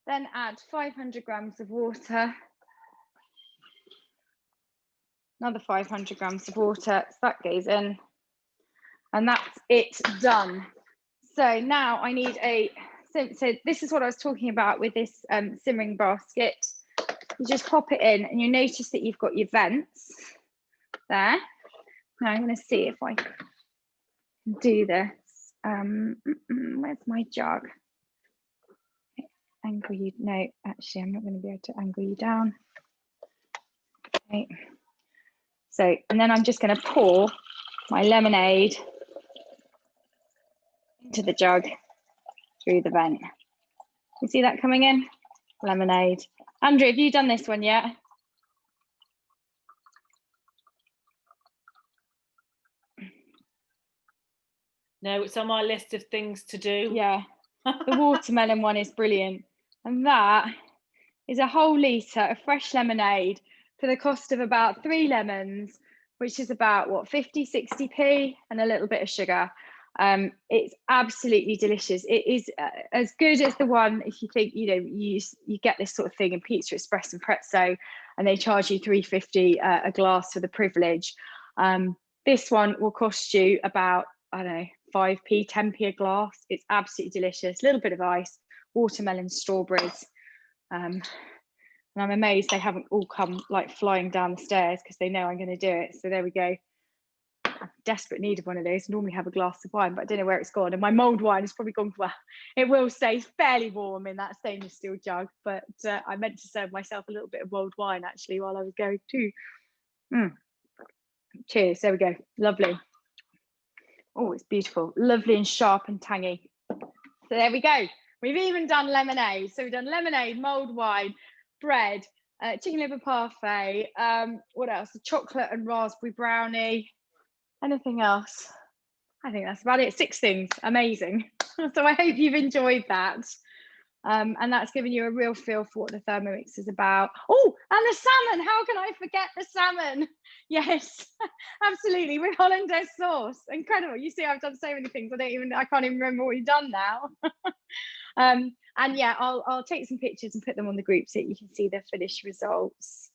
Then add 500 grams of water. Another 500 grams of water, so that goes in. And that's it done. So now I need so this is what I was talking about with this simmering basket. You just pop it in and you notice that you've got your vents there. Now I'm going to see if I can do this. Where's my jug? Angle you, no, actually I'm not going to be able to angle you down. Okay. So, and then I'm just going to pour my lemonade into the jug through the vent. You see that coming in? Lemonade. Andrew, have you done this one yet? No, it's on my list of things to do. Yeah, the watermelon one is brilliant. And that is a whole litre of fresh lemonade for the cost of about 3 lemons, which is about, what, 50, 60p, and a little bit of sugar. It's absolutely delicious. It is as good as the one, if you think, you know, you get this sort of thing in Pizza Express and Prezzo, and they charge you $3.50 a glass for the privilege. This one will cost you about, I don't know, 5p, 10p a glass. It's absolutely delicious. A little bit of ice, watermelon, strawberries. And I'm amazed they haven't all come like flying down the stairs because they know I'm going to do it. So there we go. I'm desperate need of one of those. Normally have a glass of wine, but I don't know where it's gone. And my mulled wine has probably gone, well, it will stay fairly warm in that stainless steel jug. But I meant to serve myself a little bit of mulled wine actually while I was going too. Cheers. There we go. Lovely. Oh, it's beautiful. Lovely and sharp and tangy. So there we go. We've even done lemonade. So we've done lemonade, mulled wine, bread, chicken liver parfait. What else? The chocolate and raspberry brownie. Anything else? I think that's about it. 6 things. Amazing. So I hope you've enjoyed that. And that's given you a real feel for what the Thermomix is about. Oh, and the salmon. How can I forget the salmon? Yes, absolutely. With hollandaise sauce. Incredible. You see, I've done so many things. I can't even remember what we've done now. And yeah, I'll take some pictures and put them on the group so that you can see the finished results.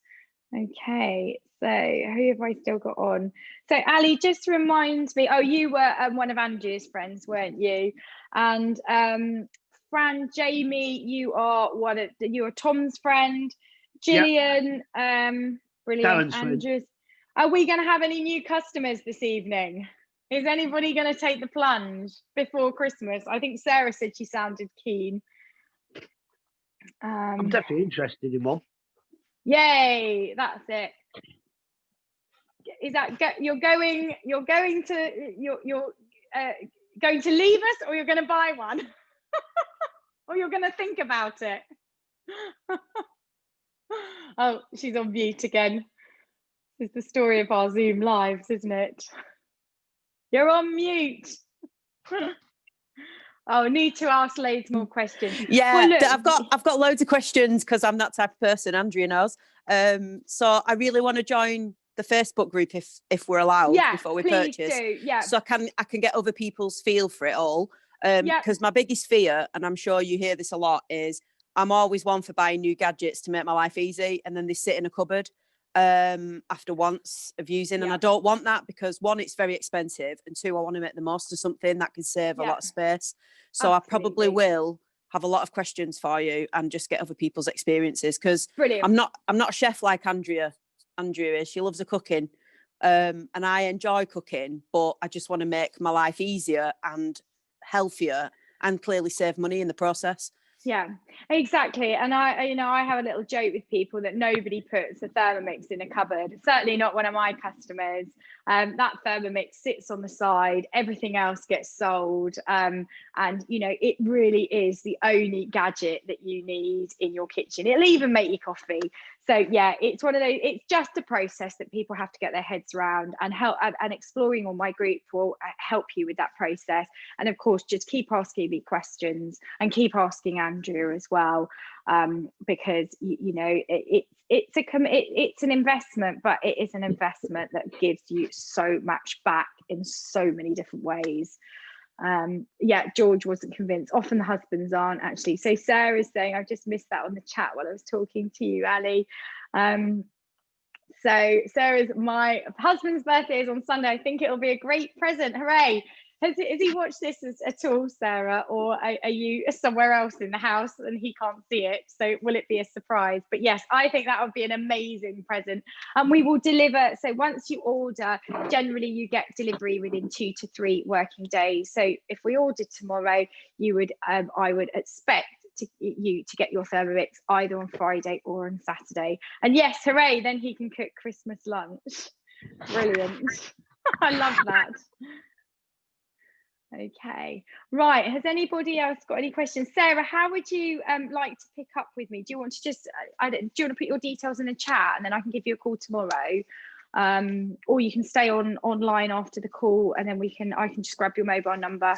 Okay, so who have I still got on? So Ali, just remind me, oh, you were one of Andrew's friends, weren't you? And Fran, Jamie, you are Tom's friend. Gillian, yep. Brilliant. Andrews. Are we going to have any new customers this evening? Is anybody going to take the plunge before Christmas? I think Sarah said she sounded keen. I'm definitely interested in one. Yay, that's it. Is that you're going to leave us, or you're going to buy one? Or you're going to think about it? Oh, she's on mute again. It's the story of our Zoom lives, isn't it? You're on mute. Oh, need to ask loads more questions. Yeah, well, look, I've got loads of questions because I'm that type of person, Andrea knows. So I really want to join the Facebook group if we're allowed before we purchase. Do. Yeah. So I can get other people's feel for it all. Because my biggest fear, and I'm sure you hear this a lot, is I'm always one for buying new gadgets to make my life easy, and then they sit in a cupboard after once of using, and I don't want that because 1, it's very expensive, and 2, I want to make the most of something that can save a lot of space. So absolutely. I probably will have a lot of questions for you and just get other people's experiences, because I'm not a chef like Andrea is. She loves her cooking, and I enjoy cooking, but I just want to make my life easier and healthier and clearly save money in the process. Yeah, exactly. And I have a little joke with people that nobody puts a Thermomix in a cupboard, certainly not one of my customers. That Thermomix sits on the side, everything else gets sold. And it really is the only gadget that you need in your kitchen. It'll even make you coffee. So yeah, it's one of those, it's just a process that people have to get their heads around, and help, and exploring on my group will help you with that process. And of course, just keep asking me questions and keep asking Andrea as well, because it's an investment, but it is an investment that gives you so much back in so many different ways. George wasn't convinced. Often the husbands aren't, actually. So Sarah's saying, I just missed that on the chat while I was talking to you, Ali. So Sarah's, my husband's birthday is on Sunday. I think it'll be a great present. Hooray. Has he watched this at all, Sarah, or are you somewhere else in the house and he can't see it? So will it be a surprise? But yes, I think that would be an amazing present. And we will deliver. So once you order, generally you get delivery within 2 to 3 working days. So if we ordered tomorrow, you would, I would expect you to get your Thermomix either on Friday or on Saturday. And yes, hooray, then he can cook Christmas lunch. Brilliant. I love that. Okay, right, has anybody else got any questions? Sarah, how would you like to pick up with me? Do you want to just do you want to put your details in the chat and then I can give you a call tomorrow, or you can stay online after the call and then I can just grab your mobile number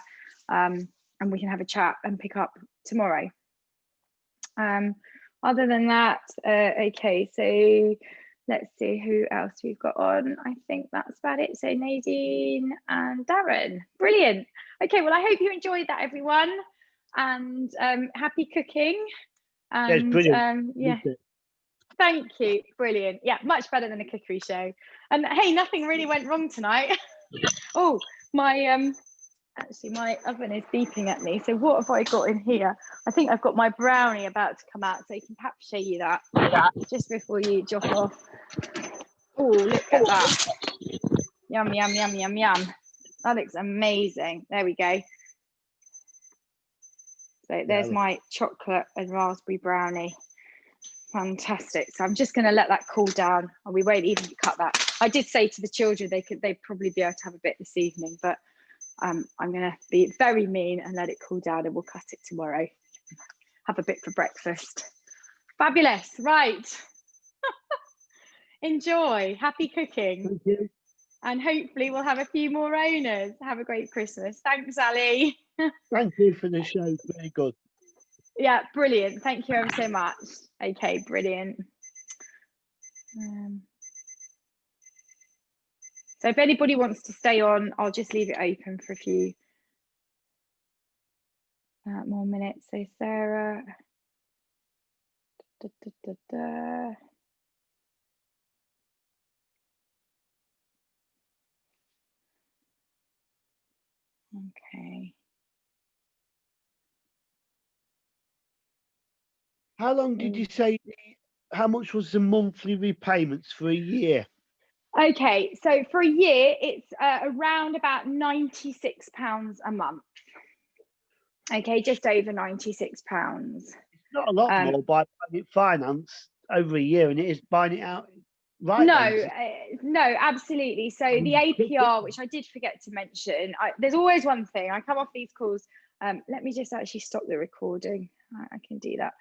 and we can have a chat and pick up tomorrow. Other than that, okay, so let's see who else we've got on. I think that's about it. So Nadine and Darren, brilliant. Okay, well, I hope you enjoyed that, everyone, and happy cooking. And brilliant. yeah, thank you, brilliant. Yeah, much better than a cookery show. And hey, nothing really went wrong tonight. Oh, my actually my oven is beeping at me. So what have I got in here? I think I've got my brownie about to come out, so I can perhaps show you that just before you drop off. Oh, look at that. Yum, yum, yum, yum, yum. That looks amazing. There we go. So there's my chocolate and raspberry brownie. Fantastic. So I'm just going to let that cool down and we won't even cut that. I did say to the children they'd probably be able to have a bit this evening, but I'm going to be very mean and let it cool down and we'll cut it tomorrow. Have a bit for breakfast. Fabulous. Right. Enjoy. Happy cooking. Thank you. And hopefully we'll have a few more owners. Have a great Christmas. Thanks, Ali. Thank you for the show. Very good. Yeah, brilliant. Thank you ever so much. Okay, brilliant. So if anybody wants to stay on, I'll just leave it open for a few more minutes. So Sarah. Okay. How long did you say? How much was the monthly repayments for a year? Okay, so for a year, it's around about £96 a month. Okay, just over £96. It's not a lot more by buying it finance over a year, and it is buying it out. Right? No, absolutely. So the APR, which I did forget to mention, there's always one thing. I come off these calls. Let me just actually stop the recording. I can do that.